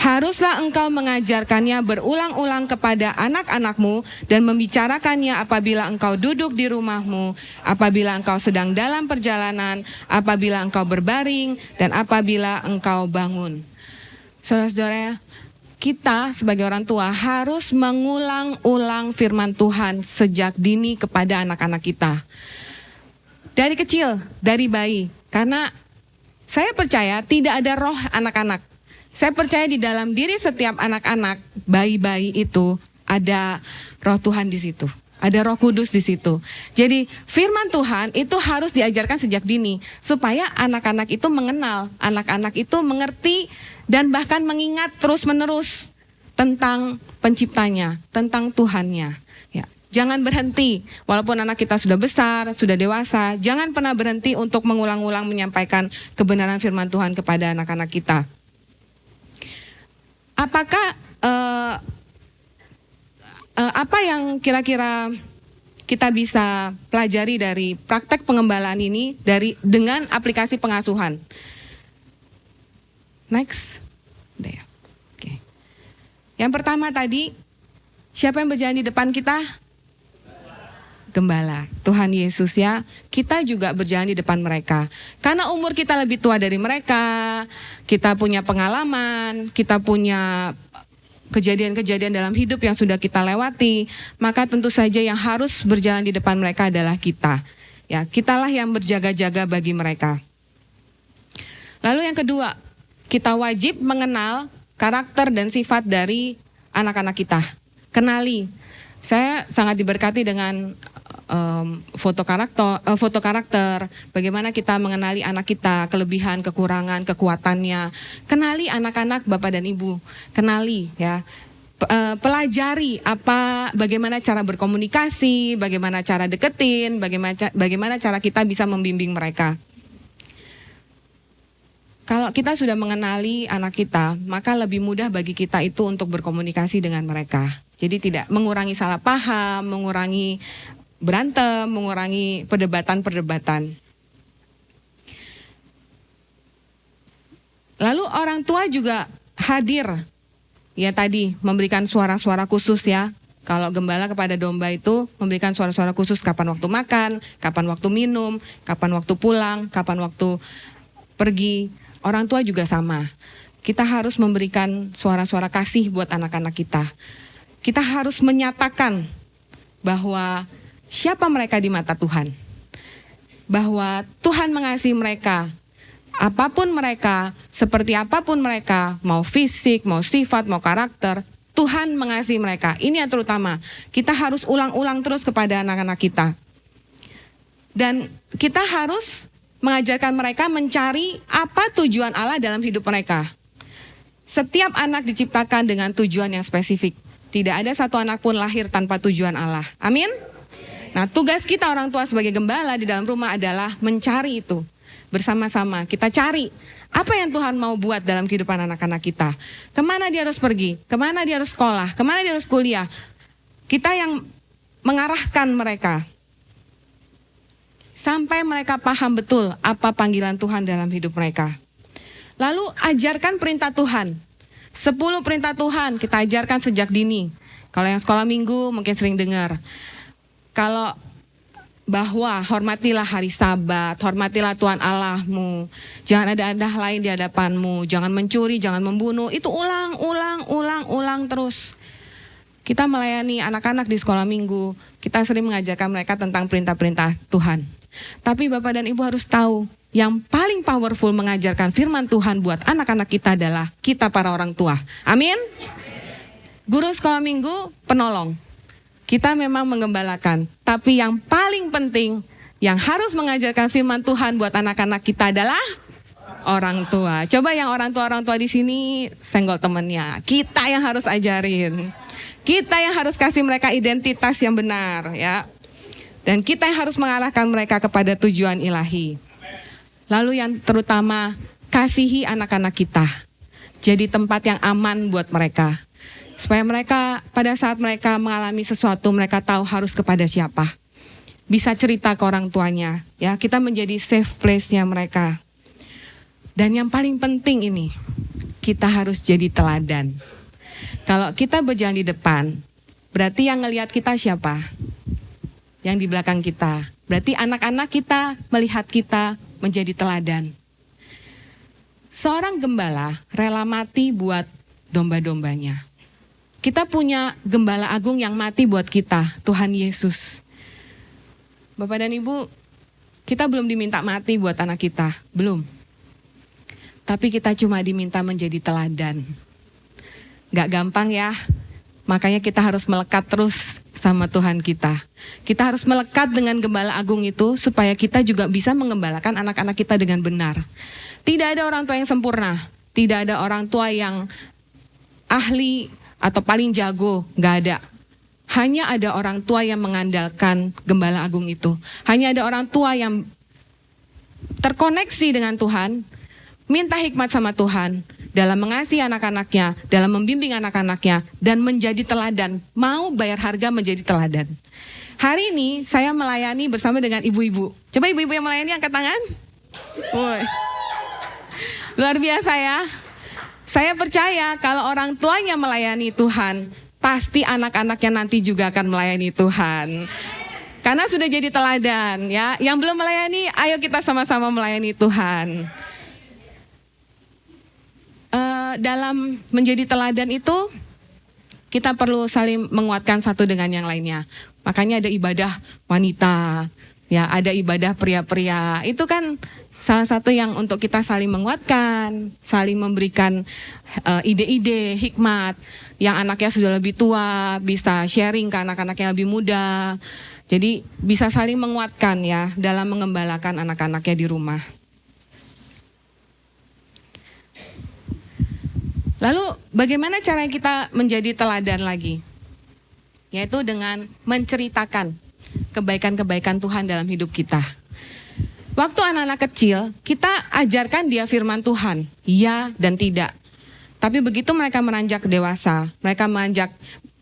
Haruslah engkau mengajarkannya berulang-ulang kepada anak-anakmu dan membicarakannya apabila engkau duduk di rumahmu, apabila engkau sedang dalam perjalanan, apabila engkau berbaring, dan apabila engkau bangun. Saudara-saudara, kita sebagai orang tua harus mengulang-ulang firman Tuhan sejak dini kepada anak-anak kita. Dari kecil, dari bayi. Karena saya percaya tidak ada roh anak-anak. Saya percaya di dalam diri setiap anak-anak, bayi-bayi itu ada roh Tuhan di situ. Ada Roh Kudus di situ. Jadi firman Tuhan itu harus diajarkan sejak dini. Supaya anak-anak itu mengenal, anak-anak itu mengerti dan bahkan mengingat terus-menerus tentang penciptanya, tentang Tuhannya. Ya, jangan berhenti, walaupun anak kita sudah besar, sudah dewasa, jangan pernah berhenti untuk mengulang-ulang menyampaikan kebenaran firman Tuhan kepada anak-anak kita. Apakah apa yang kira-kira kita bisa pelajari dari praktek pengembalaan ini dengan aplikasi pengasuhan? Next. Udah ya. Oke. Yang pertama tadi, siapa yang berjalan di depan kita? Gembala. Tuhan Yesus ya. Kita juga berjalan di depan mereka. Karena umur kita lebih tua dari mereka, kita punya pengalaman, kita punya kejadian-kejadian dalam hidup yang sudah kita lewati, maka tentu saja yang harus berjalan di depan mereka adalah kita. Ya, kitalah yang berjaga-jaga bagi mereka. Lalu yang kedua, kita wajib mengenal karakter dan sifat dari anak-anak kita. Kenali. Saya sangat diberkati dengan foto karakter, bagaimana kita mengenali anak kita, kelebihan, kekurangan, kekuatannya. Kenali anak-anak Bapak dan Ibu, kenali ya. Pelajari bagaimana cara berkomunikasi, bagaimana cara deketin, bagaimana cara kita bisa membimbing mereka. Kalau kita sudah mengenali anak kita, maka lebih mudah bagi kita itu untuk berkomunikasi dengan mereka. Jadi tidak mengurangi salah paham, mengurangi berantem, mengurangi perdebatan-perdebatan. Lalu orang tua juga hadir. Ya tadi memberikan suara-suara khusus ya. Kalau gembala kepada domba itu memberikan suara-suara khusus kapan waktu makan, kapan waktu minum, kapan waktu pulang, kapan waktu pergi. Orang tua juga sama. kita harus memberikan suara-suara kasih buat anak-anak kita. Kita harus menyatakan bahwa siapa mereka di mata Tuhan. Bahwa Tuhan mengasihi mereka. Apapun mereka, seperti apapun mereka, mau fisik, mau sifat, mau karakter, Tuhan mengasihi mereka. Ini yang terutama. Kita harus ulang-ulang terus kepada anak-anak kita. Dan kita harus mengajarkan mereka mencari apa tujuan Allah dalam hidup mereka. Setiap anak diciptakan dengan tujuan yang spesifik. Tidak ada satu anak pun lahir tanpa tujuan Allah. Amin? Nah, tugas kita orang tua sebagai gembala di dalam rumah adalah mencari itu. Bersama-sama kita cari apa yang Tuhan mau buat dalam kehidupan anak-anak kita. Kemana dia harus pergi, kemana dia harus sekolah, kemana dia harus kuliah. Kita yang mengarahkan mereka. Sampai mereka paham betul apa panggilan Tuhan dalam hidup mereka. Lalu ajarkan perintah Tuhan. 10 perintah Tuhan kita ajarkan sejak dini. Kalau yang sekolah minggu mungkin sering dengar. Kalau bahwa hormatilah hari Sabat, hormatilah Tuhan Allahmu. Jangan ada Allah lain di hadapanmu, jangan mencuri, jangan membunuh. Itu ulang terus. Kita melayani anak-anak di sekolah minggu, kita sering mengajarkan mereka tentang perintah-perintah Tuhan. Tapi Bapak dan Ibu harus tahu, yang paling powerful mengajarkan firman Tuhan buat anak-anak kita adalah kita para orang tua. Amin? Guru sekolah minggu, penolong. Kita memang menggembalakan, tapi yang paling penting yang harus mengajarkan firman Tuhan buat anak-anak kita adalah orang tua. Coba yang orang tua di sini senggol temennya. Kita yang harus ajarin. Kita yang harus kasih mereka identitas yang benar, ya. Dan kita yang harus mengarahkan mereka kepada tujuan ilahi. Lalu yang terutama, kasihi anak-anak kita. Jadi tempat yang aman buat mereka. Supaya mereka pada saat mereka mengalami sesuatu, mereka tahu harus kepada siapa. Bisa cerita ke orang tuanya. Ya, kita menjadi safe place-nya mereka. Dan yang paling penting ini, kita harus jadi teladan. Kalau kita berjalan di depan, berarti yang ngelihat kita siapa? Yang di belakang kita. Berarti anak-anak kita melihat kita menjadi teladan. Seorang gembala rela mati buat domba-dombanya. Kita punya gembala agung yang mati buat kita, Tuhan Yesus. Bapak dan Ibu, kita belum diminta mati buat anak kita, belum. Tapi kita cuma diminta menjadi teladan. Gak gampang ya, makanya kita harus melekat terus sama Tuhan kita. Kita harus melekat dengan gembala agung itu supaya kita juga bisa mengembalakan anak-anak kita dengan benar. Tidak ada orang tua yang sempurna, tidak ada orang tua yang ahli atau paling jago, gak ada. Hanya ada orang tua yang mengandalkan gembala agung itu. Hanya ada orang tua yang terkoneksi dengan Tuhan, minta hikmat sama Tuhan dalam mengasihi anak-anaknya, dalam membimbing anak-anaknya, dan menjadi teladan, mau bayar harga menjadi teladan. Hari ini saya melayani bersama dengan ibu-ibu. Coba ibu-ibu yang melayani angkat tangan. Woy. Luar biasa ya. Saya percaya kalau orang tuanya melayani Tuhan, pasti anak-anaknya nanti juga akan melayani Tuhan. Karena sudah jadi teladan ya. Yang belum melayani, ayo kita sama-sama melayani Tuhan. Dalam menjadi teladan itu, kita perlu saling menguatkan satu dengan yang lainnya. Makanya ada ibadah wanita, ya ada ibadah pria-pria. Itu kan salah satu yang untuk kita saling menguatkan, saling memberikan ide-ide, hikmat. Yang anaknya sudah lebih tua, bisa sharing ke anak-anak yang lebih muda. Jadi bisa saling menguatkan ya dalam mengembalakan anak-anaknya di rumah. Lalu bagaimana cara kita menjadi teladan lagi? Yaitu dengan menceritakan kebaikan-kebaikan Tuhan dalam hidup kita. Waktu anak-anak kecil, kita ajarkan dia firman Tuhan, ya dan tidak. Tapi begitu mereka beranjak dewasa, mereka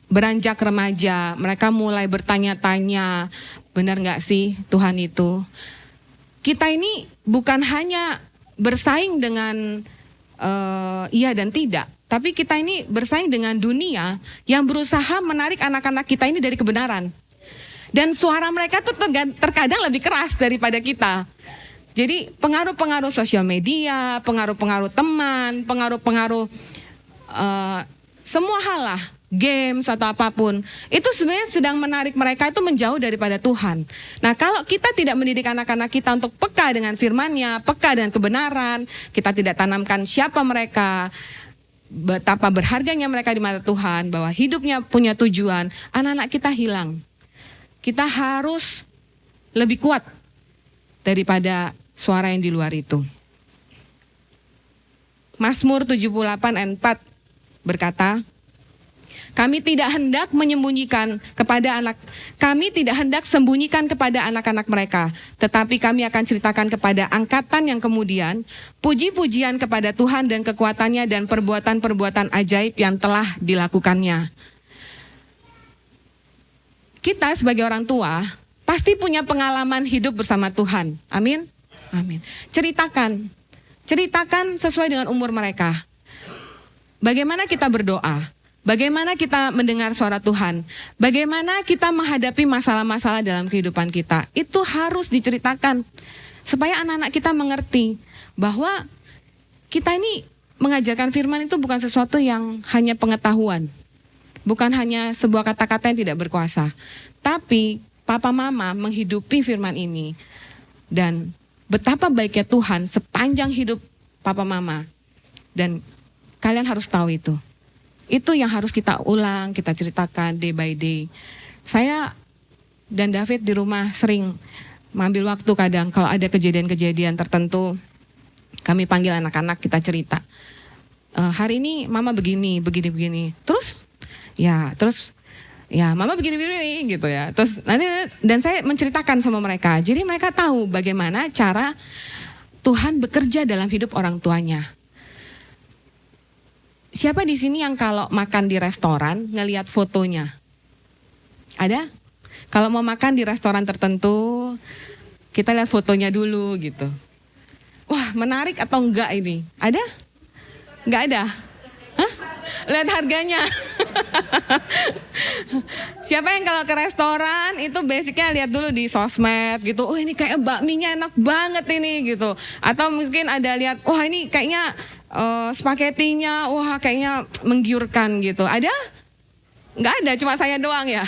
beranjak remaja, mereka mulai bertanya-tanya, benar gak sih Tuhan itu? Kita ini bukan hanya bersaing dengan iya dan tidak, tapi kita ini bersaing dengan dunia yang berusaha menarik anak-anak kita ini dari kebenaran. Dan suara mereka tuh terkadang lebih keras daripada kita. Jadi pengaruh-pengaruh sosial media, pengaruh-pengaruh teman, pengaruh-pengaruh semua hal lah, games atau apapun, itu sebenarnya sedang menarik mereka itu menjauh daripada Tuhan. Nah, kalau kita tidak mendidik anak-anak kita untuk peka dengan firman-Nya, peka dengan kebenaran, kita tidak tanamkan siapa mereka, betapa berharganya mereka di mata Tuhan, bahwa hidupnya punya tujuan, anak-anak kita hilang. Kita harus lebih kuat daripada suara yang di luar itu. Mazmur 78 ayat 4 berkata, kami tidak hendak sembunyikan kepada anak-anak mereka, tetapi kami akan ceritakan kepada angkatan yang kemudian puji-pujian kepada Tuhan dan kekuatannya dan perbuatan-perbuatan ajaib yang telah dilakukannya. Kita sebagai orang tua pasti punya pengalaman hidup bersama Tuhan. Amin. Amin. Ceritakan sesuai dengan umur mereka. Bagaimana kita berdoa? Bagaimana kita mendengar suara Tuhan? Bagaimana kita menghadapi masalah-masalah dalam kehidupan kita? Itu harus diceritakan supaya anak-anak kita mengerti bahwa kita ini mengajarkan firman itu bukan sesuatu yang hanya pengetahuan. Bukan hanya sebuah kata-kata yang tidak berkuasa. Tapi papa mama menghidupi firman ini. Dan betapa baiknya Tuhan sepanjang hidup papa mama. Dan kalian harus tahu itu. Itu yang harus kita ulang, kita ceritakan day by day. Saya dan David di rumah sering mengambil waktu kadang kalau ada kejadian-kejadian tertentu. Kami panggil anak-anak, kita cerita. Hari ini mama begini. Terus mama begini gitu ya. Terus nanti dan saya menceritakan sama mereka. Jadi mereka tahu bagaimana cara Tuhan bekerja dalam hidup orang tuanya. Siapa di sini yang kalau makan di restoran ngelihat fotonya? Ada? Kalau mau makan di restoran tertentu, kita lihat fotonya dulu gitu. Wah, menarik atau enggak ini? Ada? Enggak ada? Hah? Lihat harganya. Siapa yang kalau ke restoran itu basicnya lihat dulu di sosmed gitu. Oh, ini kayak bakminya enak banget ini gitu. Atau mungkin ada lihat, wah ini kayaknya spaghettinya, wah kayaknya menggiurkan gitu. Ada? Enggak ada, cuma saya doang ya.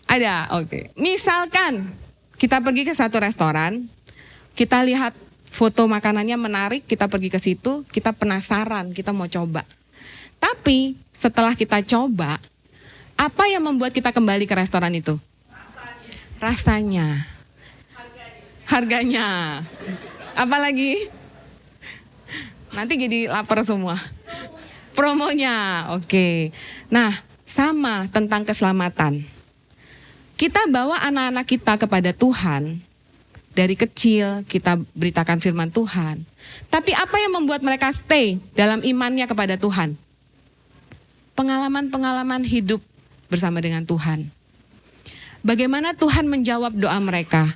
Ada, oke. Misalkan kita pergi ke satu restoran, kita lihat foto makanannya menarik, kita pergi ke situ, kita penasaran, kita mau coba. Tapi setelah kita coba, apa yang membuat kita kembali ke restoran itu? Rasanya. Harganya. Apalagi? Nanti jadi lapar semua. Promonya, oke. Nah, sama tentang keselamatan. Kita bawa anak-anak kita kepada Tuhan. Dari kecil kita beritakan firman Tuhan. Tapi apa yang membuat mereka stay dalam imannya kepada Tuhan? Pengalaman-pengalaman hidup bersama dengan Tuhan. Bagaimana Tuhan menjawab doa mereka?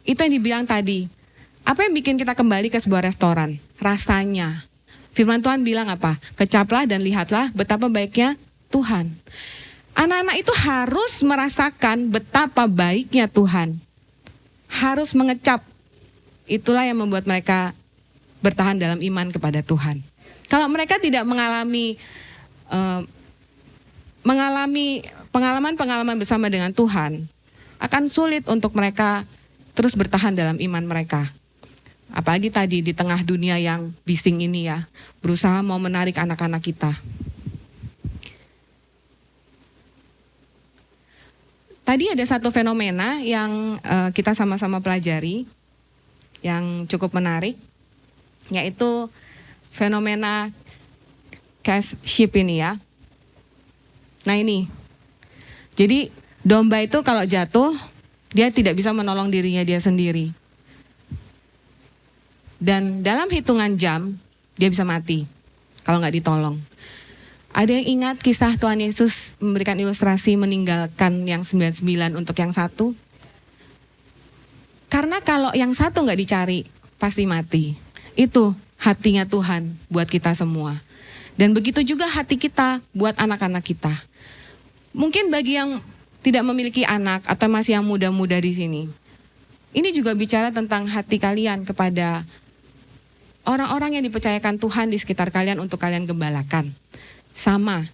Itu yang dibilang tadi. Apa yang bikin kita kembali ke sebuah restoran? Rasanya. Firman Tuhan bilang apa? Kecaplah dan lihatlah betapa baiknya Tuhan. Anak-anak itu harus merasakan betapa baiknya Tuhan. Harus mengecap. Itulah yang membuat mereka bertahan dalam iman kepada Tuhan. Kalau mereka tidak mengalami pengalaman-pengalaman bersama dengan Tuhan, akan sulit untuk mereka terus bertahan dalam iman mereka. Apalagi tadi di tengah dunia yang bising ini ya, berusaha mau menarik anak-anak kita. Tadi ada satu fenomena yang kita sama-sama pelajari, yang cukup menarik, yaitu fenomena cash sheep ini ya. Nah ini, jadi domba itu kalau jatuh, dia tidak bisa menolong dirinya dia sendiri. Dan dalam hitungan jam, dia bisa mati kalau nggak ditolong. Ada yang ingat kisah Tuhan Yesus memberikan ilustrasi meninggalkan yang 99 untuk yang satu? Karena kalau yang satu nggak dicari, pasti mati. Itu hatinya Tuhan buat kita semua. Dan begitu juga hati kita buat anak-anak kita. Mungkin bagi yang tidak memiliki anak atau masih yang muda-muda di sini, Ini juga bicara tentang hati kalian kepada orang-orang yang dipercayakan Tuhan di sekitar kalian untuk kalian gembalakan. Sama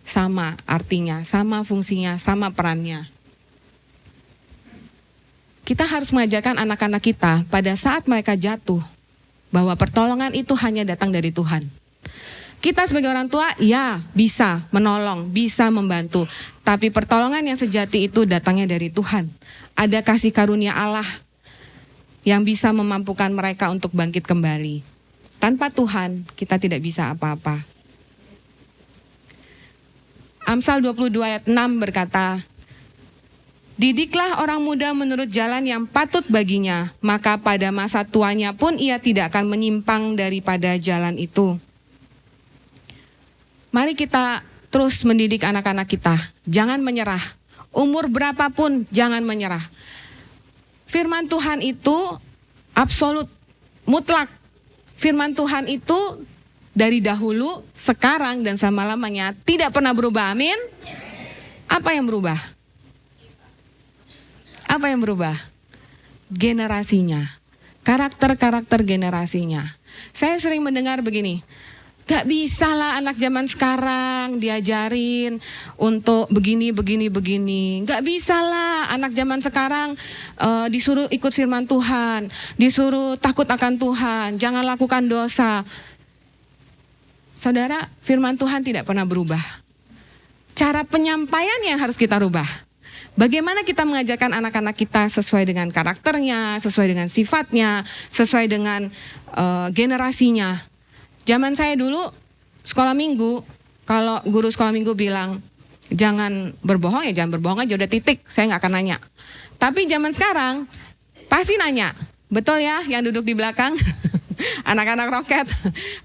artinya, sama fungsinya, sama perannya. Kita harus mengajarkan anak-anak kita pada saat mereka jatuh, bahwa pertolongan itu hanya datang dari Tuhan. Kita sebagai orang tua, ya bisa menolong, bisa membantu. Tapi pertolongan yang sejati itu datangnya dari Tuhan. Ada kasih karunia Allah yang bisa memampukan mereka untuk bangkit kembali. Tanpa Tuhan, kita tidak bisa apa-apa. Amsal 22 ayat 6 berkata, didiklah orang muda menurut jalan yang patut baginya, maka pada masa tuanya pun ia tidak akan menyimpang daripada jalan itu. Mari kita terus mendidik anak-anak kita, jangan menyerah. Umur berapapun jangan menyerah. Firman Tuhan itu absolut, mutlak. Firman Tuhan itu dari dahulu, sekarang, dan selama-lamanya tidak pernah berubah, amin? Apa yang berubah? Apa yang berubah? Generasinya, karakter-karakter generasinya. Saya sering mendengar begini, gak bisa lah anak zaman sekarang diajarin untuk begini. Gak bisa lah anak zaman sekarang disuruh ikut firman Tuhan, disuruh takut akan Tuhan, jangan lakukan dosa. Saudara, firman Tuhan tidak pernah berubah. Cara penyampaian yang harus kita rubah. Bagaimana kita mengajarkan anak-anak kita sesuai dengan karakternya, sesuai dengan sifatnya, sesuai dengan generasinya. Zaman saya dulu sekolah minggu, kalau guru sekolah minggu bilang jangan berbohong ya jangan berbohong aja, udah titik, saya nggak akan nanya. Tapi zaman sekarang pasti nanya, betul ya yang duduk di belakang? Anak-anak roket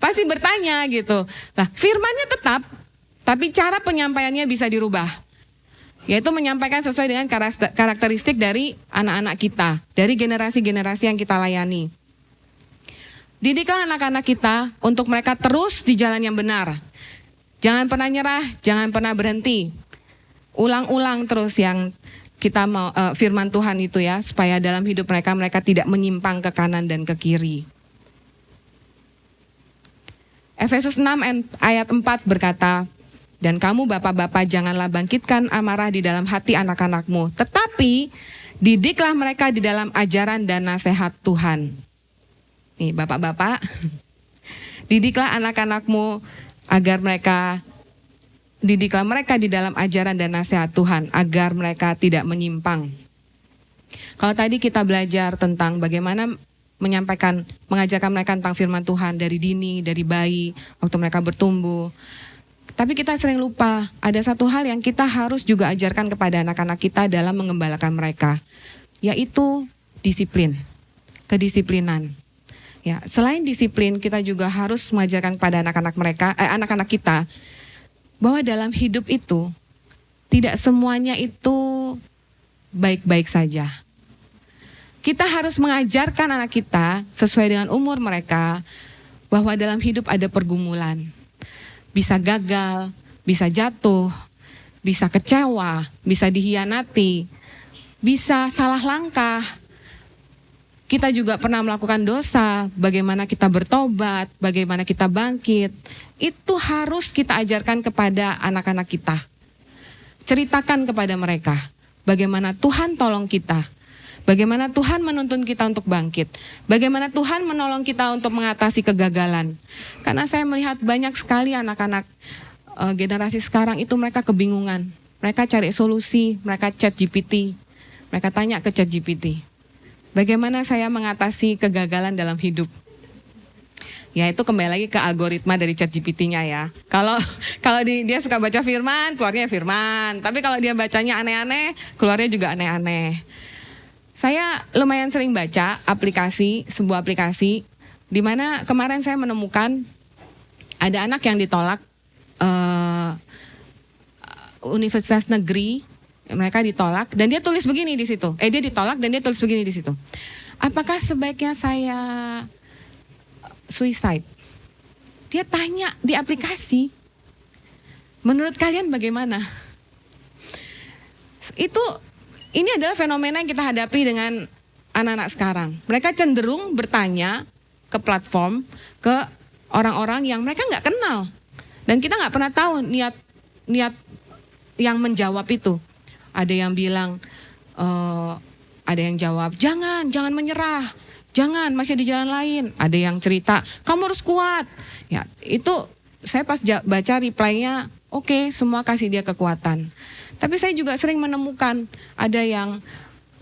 pasti bertanya gitu. Nah, firmannya tetap, tapi cara penyampaiannya bisa dirubah. Yaitu menyampaikan sesuai dengan karakteristik dari anak-anak kita, dari generasi-generasi yang kita layani. Didiklah anak-anak kita untuk mereka terus di jalan yang benar. Jangan pernah nyerah, jangan pernah berhenti. Ulang-ulang terus yang kita mau firman Tuhan itu ya, supaya dalam hidup mereka tidak menyimpang ke kanan dan ke kiri. Efesus 6 ayat 4 berkata, dan kamu bapak-bapak janganlah bangkitkan amarah di dalam hati anak-anakmu, tetapi didiklah mereka di dalam ajaran dan nasihat Tuhan. Nih bapak-bapak, didiklah anak-anakmu didiklah mereka di dalam ajaran dan nasihat Tuhan, agar mereka tidak menyimpang. Kalau tadi kita belajar tentang bagaimana mengajarkan mereka tentang firman Tuhan dari dini, dari bayi, waktu mereka bertumbuh. Tapi kita sering lupa, ada satu hal yang kita harus juga ajarkan kepada anak-anak kita dalam mengembalakan mereka, yaitu disiplin, kedisiplinan. Ya, selain disiplin, kita juga harus mengajarkan kepada anak-anak kita, bahwa dalam hidup itu, tidak semuanya itu baik-baik saja. Kita harus mengajarkan anak kita sesuai dengan umur mereka bahwa dalam hidup ada pergumulan. Bisa gagal, bisa jatuh, bisa kecewa, bisa dihianati, bisa salah langkah. Kita juga pernah melakukan dosa, bagaimana kita bertobat, bagaimana kita bangkit. Itu harus kita ajarkan kepada anak-anak kita. Ceritakan kepada mereka bagaimana Tuhan tolong kita. Bagaimana Tuhan menuntun kita untuk bangkit. Bagaimana Tuhan menolong kita untuk mengatasi kegagalan. Karena saya melihat banyak sekali anak-anak generasi sekarang itu mereka kebingungan. Mereka cari solusi, mereka chat GPT. Mereka tanya ke chat GPT. Bagaimana saya mengatasi kegagalan dalam hidup? Ya itu kembali lagi ke algoritma dari chat GPT-nya ya. Kalau dia suka baca firman, keluarnya firman. Tapi kalau dia bacanya aneh-aneh, keluarnya juga aneh-aneh. Saya lumayan sering baca sebuah aplikasi, di mana kemarin saya menemukan ada anak yang ditolak universitas negeri, mereka ditolak dan dia tulis begini di situ. Dia ditolak dan dia tulis begini di situ. Apakah sebaiknya saya suicide? Dia tanya di aplikasi. Menurut kalian bagaimana? Ini adalah fenomena yang kita hadapi dengan anak-anak sekarang. Mereka cenderung bertanya ke platform, ke orang-orang yang mereka nggak kenal. Dan kita nggak pernah tahu niat yang menjawab itu. Ada yang bilang, ada yang jawab, jangan menyerah, jangan, masih di jalan lain. Ada yang cerita, kamu harus kuat. Ya, itu saya pas baca reply-nya, oke, semua kasih dia kekuatan. Tapi saya juga sering menemukan ada yang,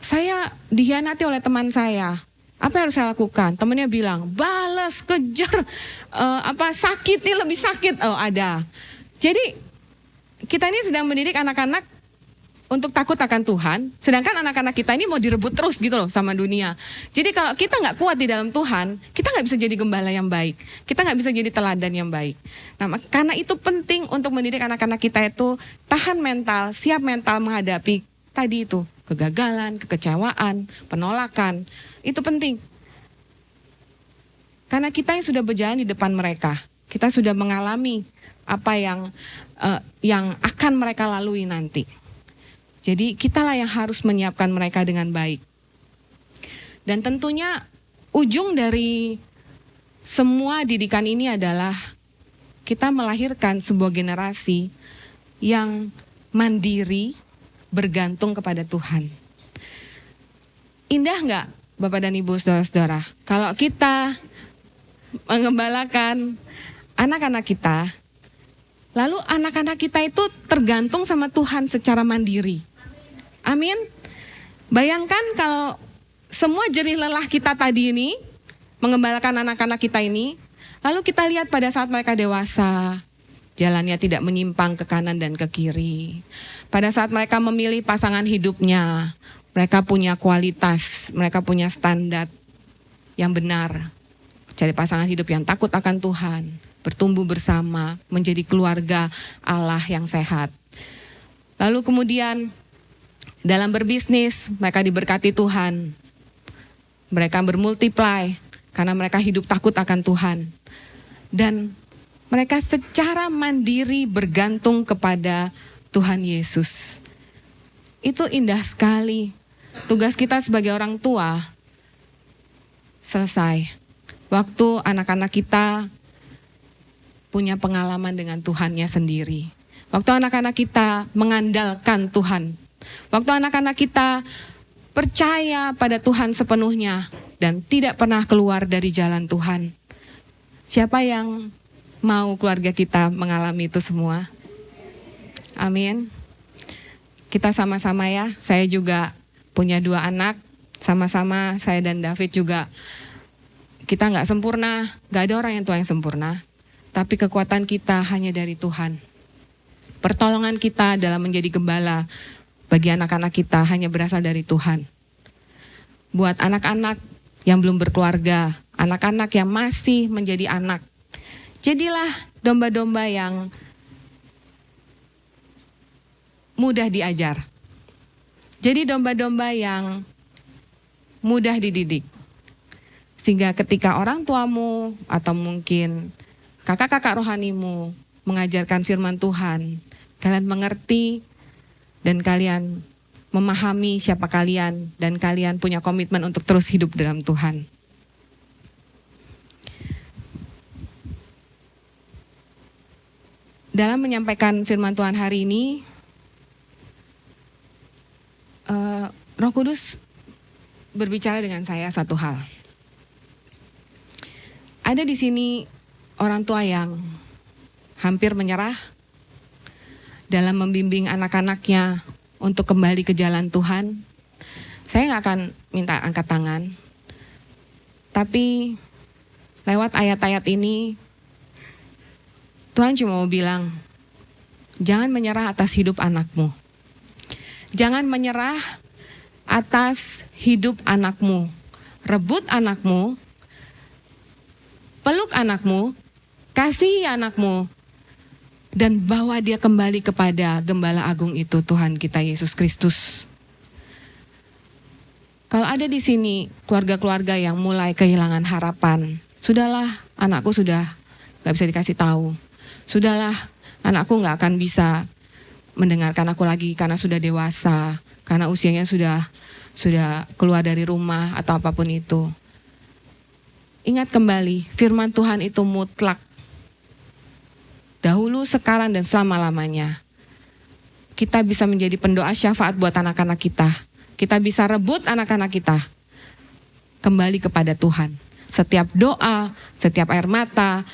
saya dikhianati oleh teman saya. Apa yang harus saya lakukan? Temannya bilang, balas, kejar, sakit nih, lebih sakit. Oh, ada. Jadi kita ini sedang mendidik anak-anak untuk takut akan Tuhan, sedangkan anak-anak kita ini mau direbut terus gitu loh sama dunia. Jadi kalau kita nggak kuat di dalam Tuhan, kita nggak bisa jadi gembala yang baik, kita nggak bisa jadi teladan yang baik. Nah, karena itu penting untuk mendidik anak-anak kita itu tahan mental, siap mental menghadapi tadi itu, kegagalan, kekecewaan, penolakan. Itu penting. Karena kita yang sudah berjalan di depan mereka, kita sudah mengalami apa yang akan mereka lalui nanti. Jadi kitalah yang harus menyiapkan mereka dengan baik. Dan tentunya ujung dari semua didikan ini adalah kita melahirkan sebuah generasi yang mandiri, bergantung kepada Tuhan. Indah nggak Bapak dan Ibu saudara-saudara, kalau kita mengembalakan anak-anak kita, lalu anak-anak kita itu tergantung sama Tuhan secara mandiri. Amin. Bayangkan kalau semua jerih lelah kita tadi ini, mengembalakan anak-anak kita ini, lalu kita lihat pada saat mereka dewasa, jalannya tidak menyimpang ke kanan dan ke kiri. Pada saat mereka memilih pasangan hidupnya, mereka punya kualitas, mereka punya standar yang benar. Cari pasangan hidup yang takut akan Tuhan, bertumbuh bersama, menjadi keluarga Allah yang sehat. Lalu kemudian dalam berbisnis, mereka diberkati Tuhan. Mereka bermultiply karena mereka hidup takut akan Tuhan. Dan mereka secara mandiri bergantung kepada Tuhan Yesus. Itu indah sekali. Tugas kita sebagai orang tua selesai. Waktu anak-anak kita punya pengalaman dengan Tuhannya sendiri. Waktu anak-anak kita mengandalkan Tuhan. Waktu anak-anak kita percaya pada Tuhan sepenuhnya dan tidak pernah keluar dari jalan Tuhan. Siapa yang mau keluarga kita mengalami itu semua? Amin. Kita sama-sama ya, saya juga punya 2 anak, sama-sama saya dan David juga, kita gak sempurna, gak ada orang yang tua yang sempurna, tapi kekuatan kita hanya dari Tuhan. Pertolongan kita dalam menjadi gembala bagi anak-anak kita hanya berasal dari Tuhan. Buat anak-anak yang belum berkeluarga, anak-anak yang masih menjadi anak, jadilah domba-domba yang mudah diajar. Jadi domba-domba yang mudah dididik. Sehingga ketika orang tuamu atau mungkin kakak-kakak rohanimu mengajarkan firman Tuhan, kalian mengerti dan kalian memahami siapa kalian dan kalian punya komitmen untuk terus hidup dalam Tuhan. Dalam menyampaikan firman Tuhan hari ini, Roh Kudus berbicara dengan saya satu hal. Ada di sini orang tua yang hampir menyerah dalam membimbing anak-anaknya untuk kembali ke jalan Tuhan. Saya nggak akan minta angkat tangan, tapi lewat ayat-ayat ini Tuhan cuma mau bilang, jangan menyerah atas hidup anakmu. Jangan menyerah atas hidup anakmu. Rebut anakmu, peluk anakmu, kasihi anakmu, dan bawa dia kembali kepada Gembala Agung itu, Tuhan kita Yesus Kristus. Kalau ada di sini keluarga-keluarga yang mulai kehilangan harapan, sudahlah, anakku sudah gak bisa dikasih tahu. Sudahlah, anakku gak akan bisa mendengarkan aku lagi karena sudah dewasa, karena usianya sudah sudah keluar dari rumah atau apapun itu. Ingat kembali, firman Tuhan itu mutlak. Dahulu, sekarang, dan selama-lamanya. Kita bisa menjadi pendoa syafaat buat anak-anak kita. Kita bisa rebut anak-anak kita kembali kepada Tuhan. Setiap doa, setiap air mata,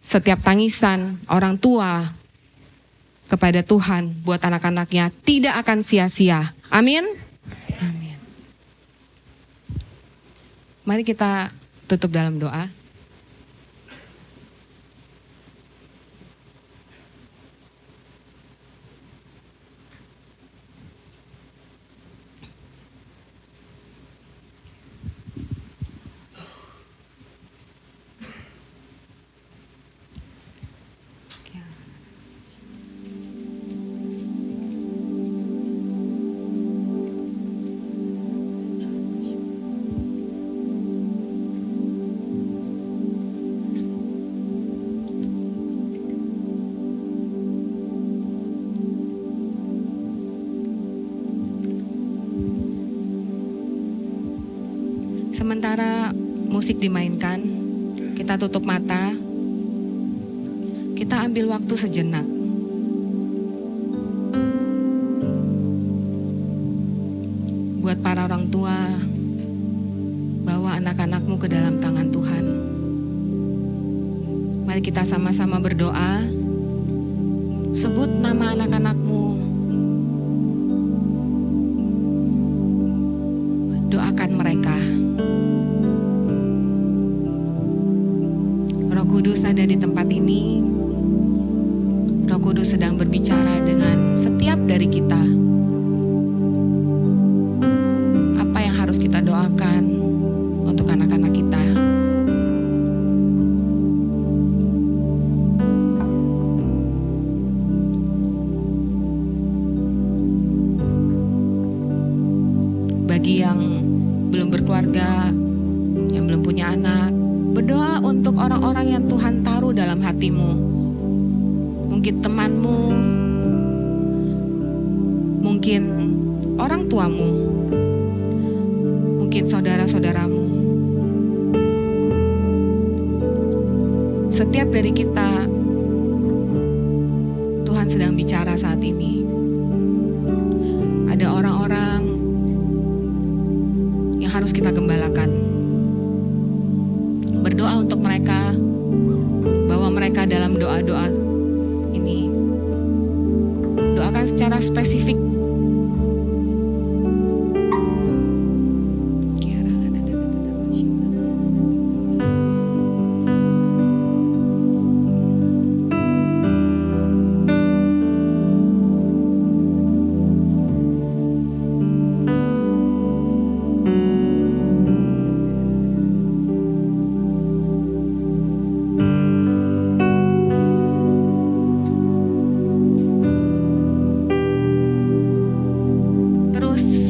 setiap tangisan orang tua kepada Tuhan buat anak-anaknya tidak akan sia-sia. Amin. Amin. Mari kita tutup dalam doa. Sementara musik dimainkan, kita tutup mata, kita ambil waktu sejenak. Buat para orang tua, bawa anak-anakmu ke dalam tangan Tuhan. Mari kita sama-sama berdoa, sebut nama anak-anakmu, doakan mereka. Roh Kudus ada di tempat ini. Roh Kudus sedang berbicara dengan setiap dari kita. Apa yang harus kita doakan untuk anak-anak kita? Bagi yang belum berkeluarga, yang belum punya anak, berdoa untuk orang-orang yang Tuhan taruh dalam hatimu. Mungkin temanmu, mungkin orang tuamu, mungkin saudara-saudaramu. Setiap dari kita, Tuhan sedang bicara saat ini. Ada orang-orang yang harus kita gembalakan. Berdoa untuk mereka, bawa mereka dalam doa-doa ini. Doakan secara spesifik.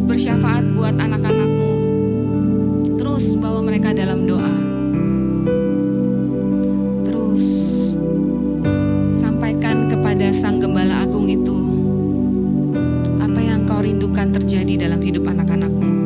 Bersyafaat buat anak-anakmu. Terus bawa mereka dalam doa. Terus sampaikan kepada Sang Gembala Agung itu apa yang kau rindukan terjadi dalam hidup anak-anakmu.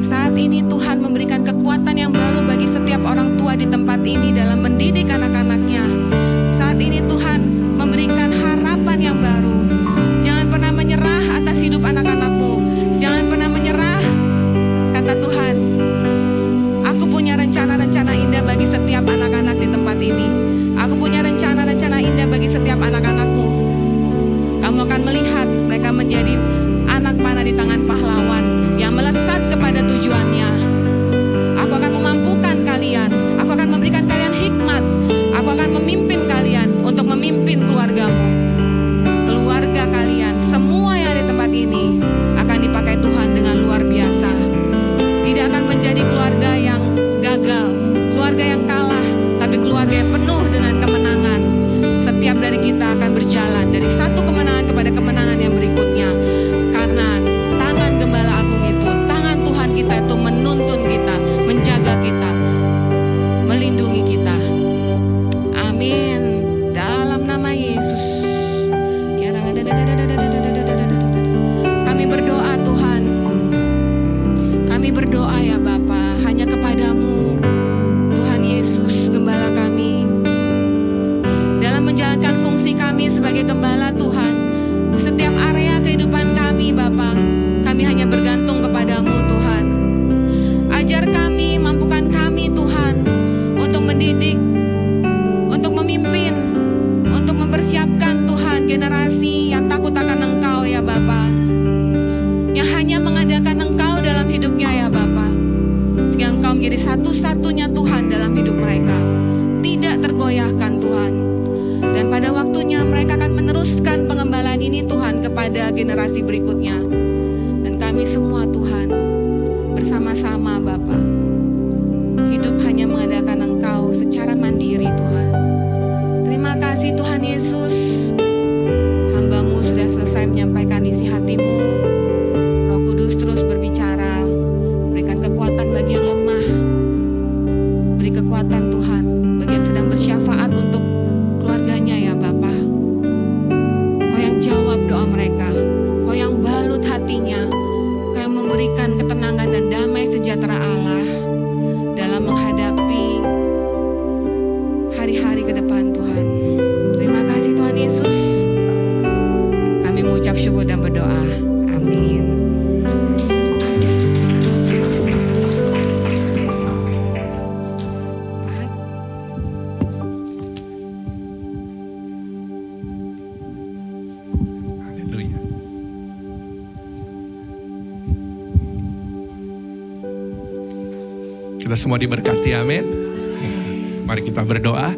Saat ini Tuhan memberikan kekuatan yang baru bagi setiap orang tua di tempat ini dalam mendidik anak-anaknya. Saat ini Tuhan memberikan harapan yang baru. Jangan pernah menyerah atas hidup anak-anakmu. Jangan pernah menyerah, kata Tuhan. Aku punya rencana-rencana indah bagi setiap anak-anak di tempat ini. Aku punya rencana-rencana indah bagi setiap anak-anakmu. Kamu akan melihat mereka menjadi anak panah di tangan pahlawan yang melesat kepada tujuannya. Aku akan memampukan mendidik, untuk memimpin, untuk mempersiapkan Tuhan generasi yang takut akan Engkau ya Bapa, yang hanya mengandalkan Engkau dalam hidupnya ya Bapa, sehingga Engkau menjadi satu-satunya Tuhan dalam hidup mereka, tidak tergoyahkan Tuhan. Dan pada waktunya mereka akan meneruskan pengembalaan ini Tuhan kepada generasi berikutnya. Dan kami semua Tuhan bersama-sama Bapa, hidup hanya mengandalkan Engkau secara mandiri Tuhan. Terima kasih Tuhan Yesus, hamba-Mu sudah selesai menyampaikan isi hati-Mu. Roh Kudus terus berbicara, berikan kekuatan bagi yang lemah, beri kekuatan Tuhan bagi yang sedang bersyafaat untuk keluarganya ya Bapa. Kau yang jawab doa mereka, Kau yang balut hatinya, Kau yang memberikan ketenangan dan damai sejahtera Allah dalam menghadapi hari-hari ke depan Tuhan. Terima kasih Tuhan Yesus. Kami mengucap syukur dan berdoa. Amin. Haleluya. Kita semua diberkati, amin. Mari kita berdoa.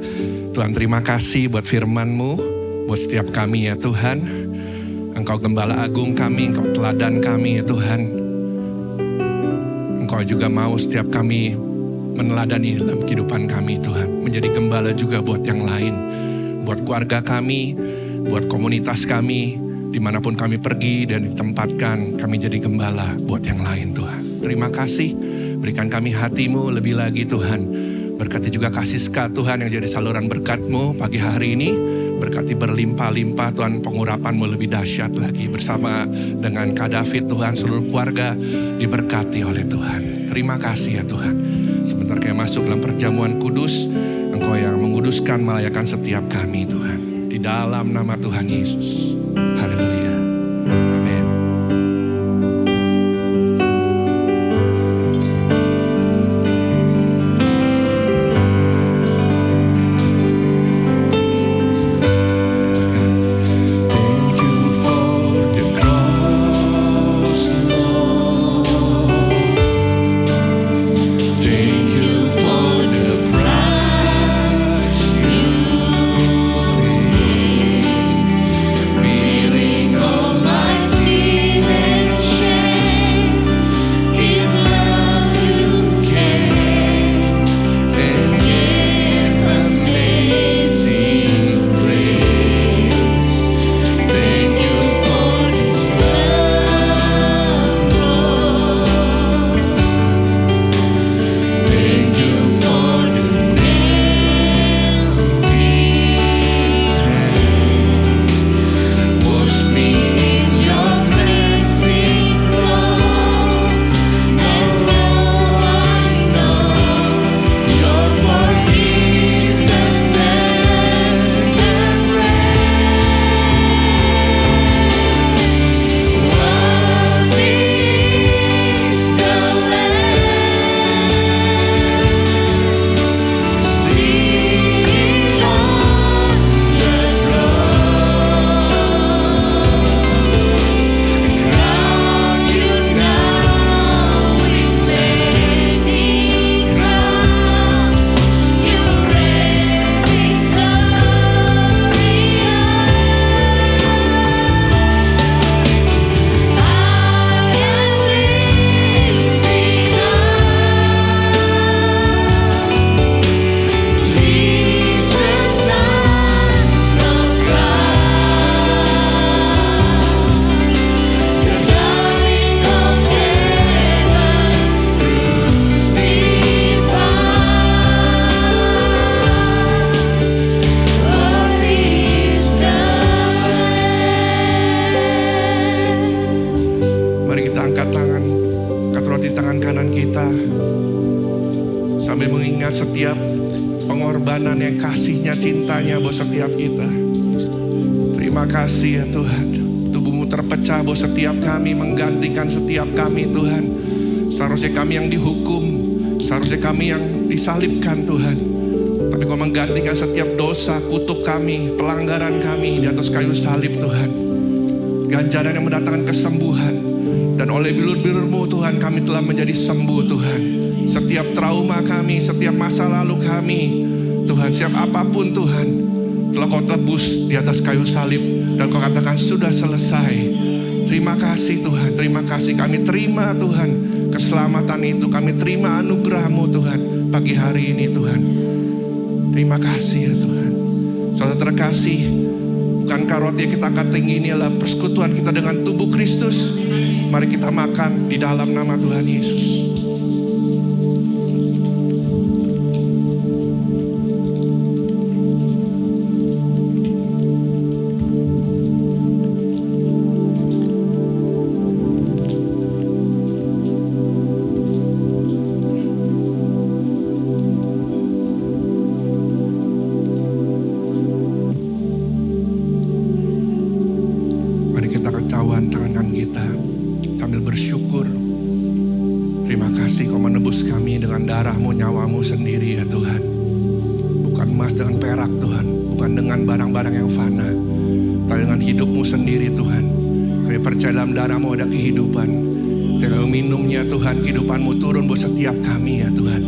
Tuhan, terima kasih buat firman-Mu, buat setiap kami ya Tuhan. Engkau gembala agung kami, Engkau teladan kami ya Tuhan. Engkau juga mau setiap kami meneladani dalam kehidupan kami Tuhan. Menjadi gembala juga buat yang lain. Buat keluarga kami, buat komunitas kami, dimanapun kami pergi dan ditempatkan, kami jadi gembala buat yang lain Tuhan. Terima kasih, berikan kami hati-Mu lebih lagi Tuhan. Berkati juga kasih sekat Tuhan yang jadi saluran berkat-Mu pagi hari ini. Berkati berlimpah-limpah Tuhan, pengurapan-Mu lebih dahsyat lagi. Bersama dengan Kak David Tuhan, seluruh keluarga diberkati oleh Tuhan. Terima kasih ya Tuhan. Sebentar kami masuk dalam perjamuan kudus, Engkau yang menguduskan, melayakan setiap kami Tuhan. Di dalam nama Tuhan Yesus. Haleluya. Amin. Thank you for the cross, Lord. Thank you for the price you paid, bearing all my sin and shame. In love you came and gave amazing grace. Thank you for this love, Lord. Thank you for the nail-pierced hands. Wash me in your cleansing flow. Now I know your forgiveness and embrace. Worthy is the Lamb, seated on the throne. Crown you now with many crowns. You reign victorious. High and lifted up, Jesus, Son of God, the darling of heaven, crucified. Worthy is the Lamb. Mari kita angkat tangan, angkat roti tangan kanan kita, sambil mengingat setiap pengorbanan yang kasihnya, cintanya buat setiap kita. Terima kasih ya Tuhan. Tubuh-Mu terpecah buat setiap kami, menggantikan setiap kami Tuhan. Seharusnya kami yang dihukum, seharusnya kami yang disalibkan Tuhan. Tapi Kau menggantikan setiap dosa, kutuk kami, pelanggaran kami di atas kayu salib Tuhan. Ganjaran yang mendatangkan kesembuhan. Dan oleh bilur-bilur-Mu Tuhan kami telah menjadi sembuh Tuhan. Setiap trauma kami, setiap masa lalu kami Tuhan, siap apapun Tuhan, telah Kau tebus di atas kayu salib. Dan Kau katakan sudah selesai. Terima kasih Tuhan, terima kasih. Kami terima Tuhan keselamatan itu. Kami terima anugerah-Mu Tuhan pagi hari ini Tuhan. Terima kasih ya Tuhan. Saudara terkasih, bukankah roti yang kita angkat tinggi ini adalah persekutuan kita dengan tubuh Kristus? Mari kita makan di dalam nama Tuhan Yesus. Darah-Mu, nyawa-Mu sendiri ya Tuhan. Bukan emas dengan perak Tuhan, bukan dengan barang-barang yang fana, tapi dengan hidup-Mu sendiri Tuhan. Kami percaya dalam darah-Mu ada kehidupan. Ketika minumnya Tuhan, kehidupan-Mu turun buat setiap kami ya Tuhan.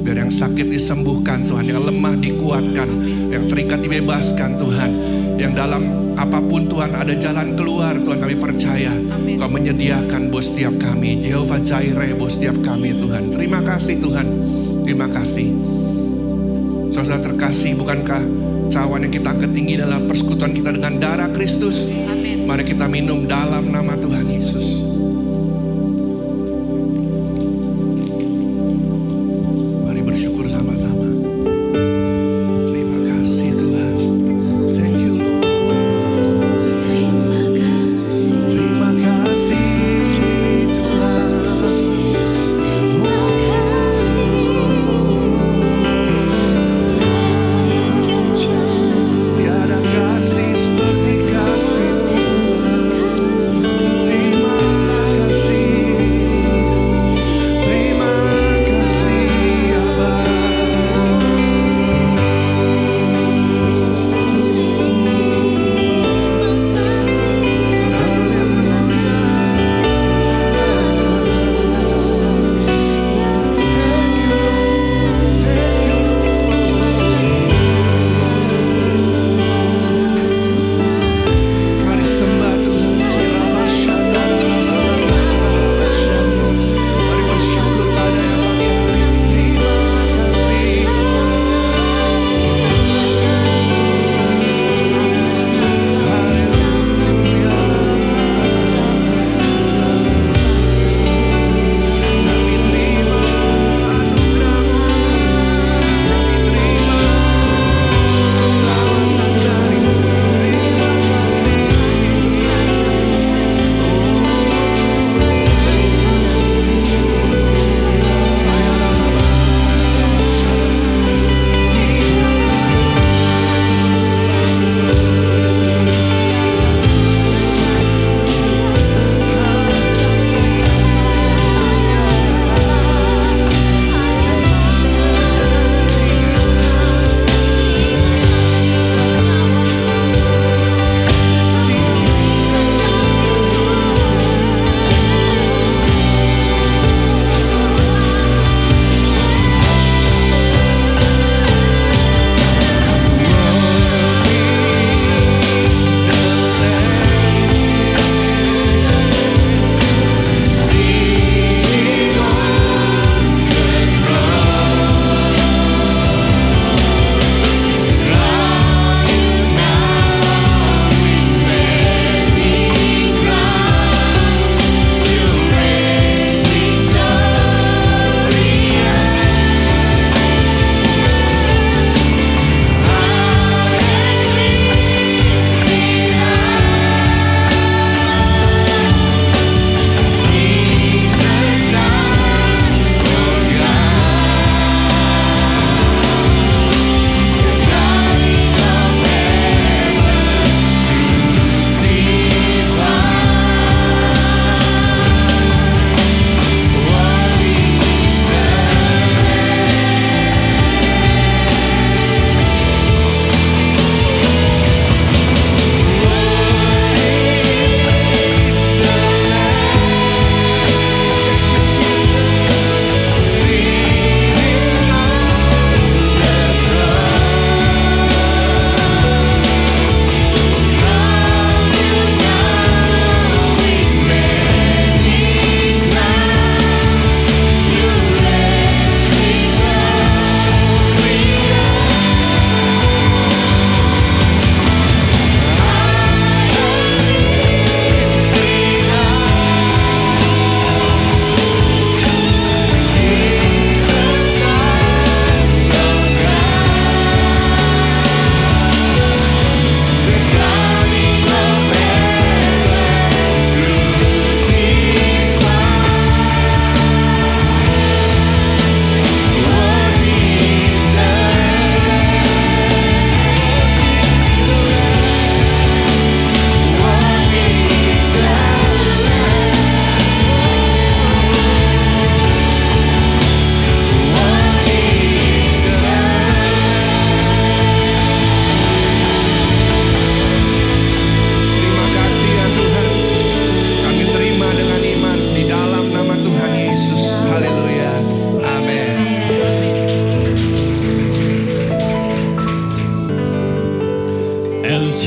Biar yang sakit disembuhkan Tuhan, yang lemah dikuatkan, yang terikat dibebaskan Tuhan. Yang dalam apapun Tuhan ada jalan keluar Tuhan, kami percaya. Kau menyediakan buat setiap kami. Jehovah Jireh buat setiap kami Tuhan. Terima kasih Tuhan. Terima kasih. Saudara terkasih, bukankah cawan yang kita angkat tinggi adalah persekutuan kita dengan darah Kristus? Amin. Mari kita minum dalam nama Tuhan Yesus. Mari bersyukur sama-sama. Terima kasih Tuhan. Thank you Lord. Terima kasih Tuhan. Tiada kasih seperti kasih-Mu Tuhan.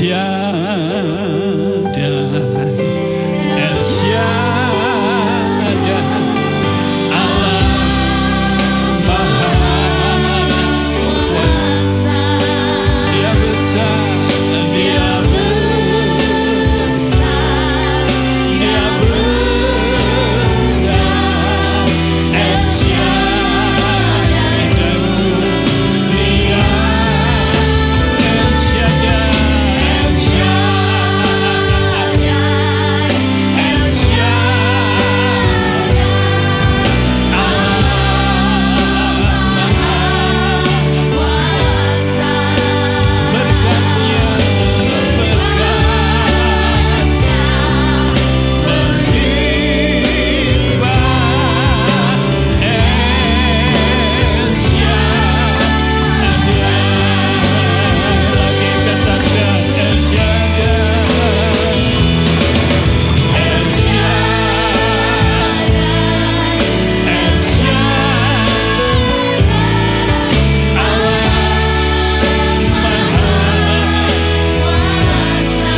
El Shaddai, Allah Maha Kuasa. Dia besar, Dia besar, Dia besar. El Shaddai mulia, El Shaddai, El Shaddai, El Shaddai, Allah Maha Kuasa. Berkatnya melimpah. El Shaddai, lagi katakan El Shaddai, El Shaddai, El Shaddai, Allah Maha Kuasa.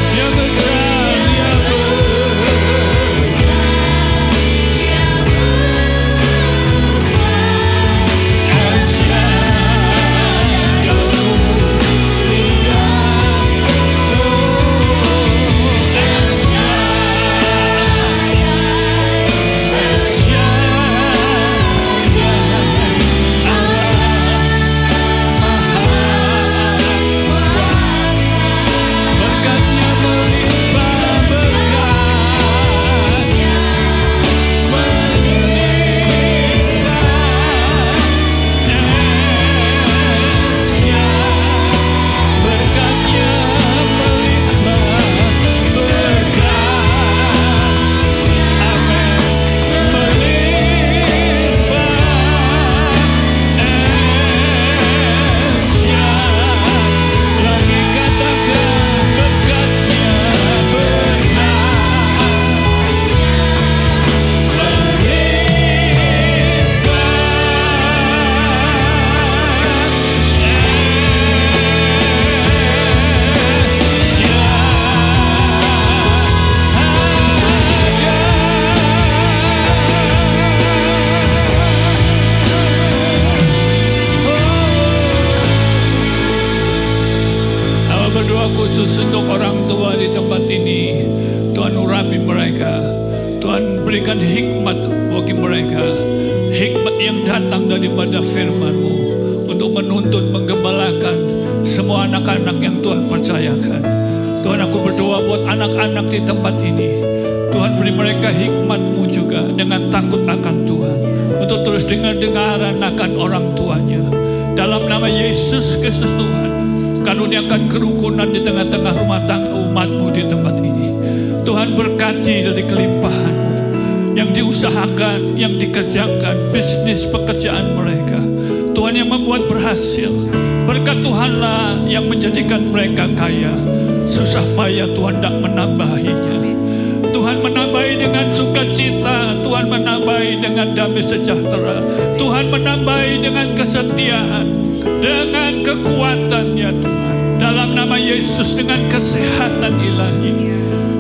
Dia besar, Dia besar, Dia besar. El Shaddai mulia, El Shaddai, El Shaddai, Allah Maha Kuasa. Berkatnya melimpah, berkatnya melimpah. El Shaddai, berkatnya melimpah, berkatnya, amin, melimpah. El Shaddai, lagi katakan berkatnya, berdoa khusus untuk orang tua di tempat ini. Tuhan urapi mereka, Tuhan berikan hikmat bagi mereka, hikmat yang datang daripada firman-Mu untuk menuntun, menggembalakan semua anak-anak yang Tuhan percayakan. Tuhan, aku berdoa buat anak-anak di tempat ini. Tuhan, beri mereka hikmat-Mu juga dengan takut akan Tuhan, untuk terus dengar-dengaran akan orang tuanya. Dalam nama Yesus Kristus Tuhan, karuniakan kerukunan di tengah-tengah rumah tangga umat-Mu di tempat ini. Tuhan, berkati dari kelimpahan-Mu yang diusahakan, yang dikerjakan, bisnis pekerjaan mereka. Tuhan, yang membuat berhasil. Berkat Tuhanlah yang menjadikan mereka kaya. Susah payah Tuhan tak menambahinya. Tuhan menambahi dengan sukacita, Tuhan menambahi dengan damai sejahtera, Tuhan menambahi dengan kesetiaan, dengan kekuatan ya Tuhan. Dalam nama Yesus, dengan kesehatan ilahi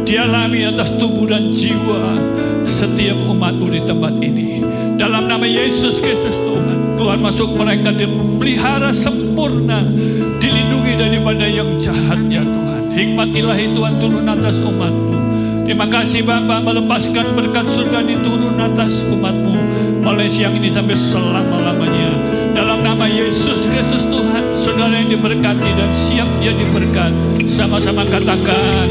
dialami atas tubuh dan jiwa setiap umat-Mu di tempat ini. Dalam nama Yesus Kristus Tuhan, keluar masuk mereka dipelihara sempurna, dilindungi daripada yang jahat ya Tuhan. Hikmat ilahi Tuhan turun atas umat-Mu. Terima kasih Bapa, melepaskan berkat surga ini turun atas umat-Mu mulai siang ini sampai selama-lamanya. Dalam nama Yesus Kristus Tuhan, saudara yang diberkati dan siap dia diberkat, sama-sama katakan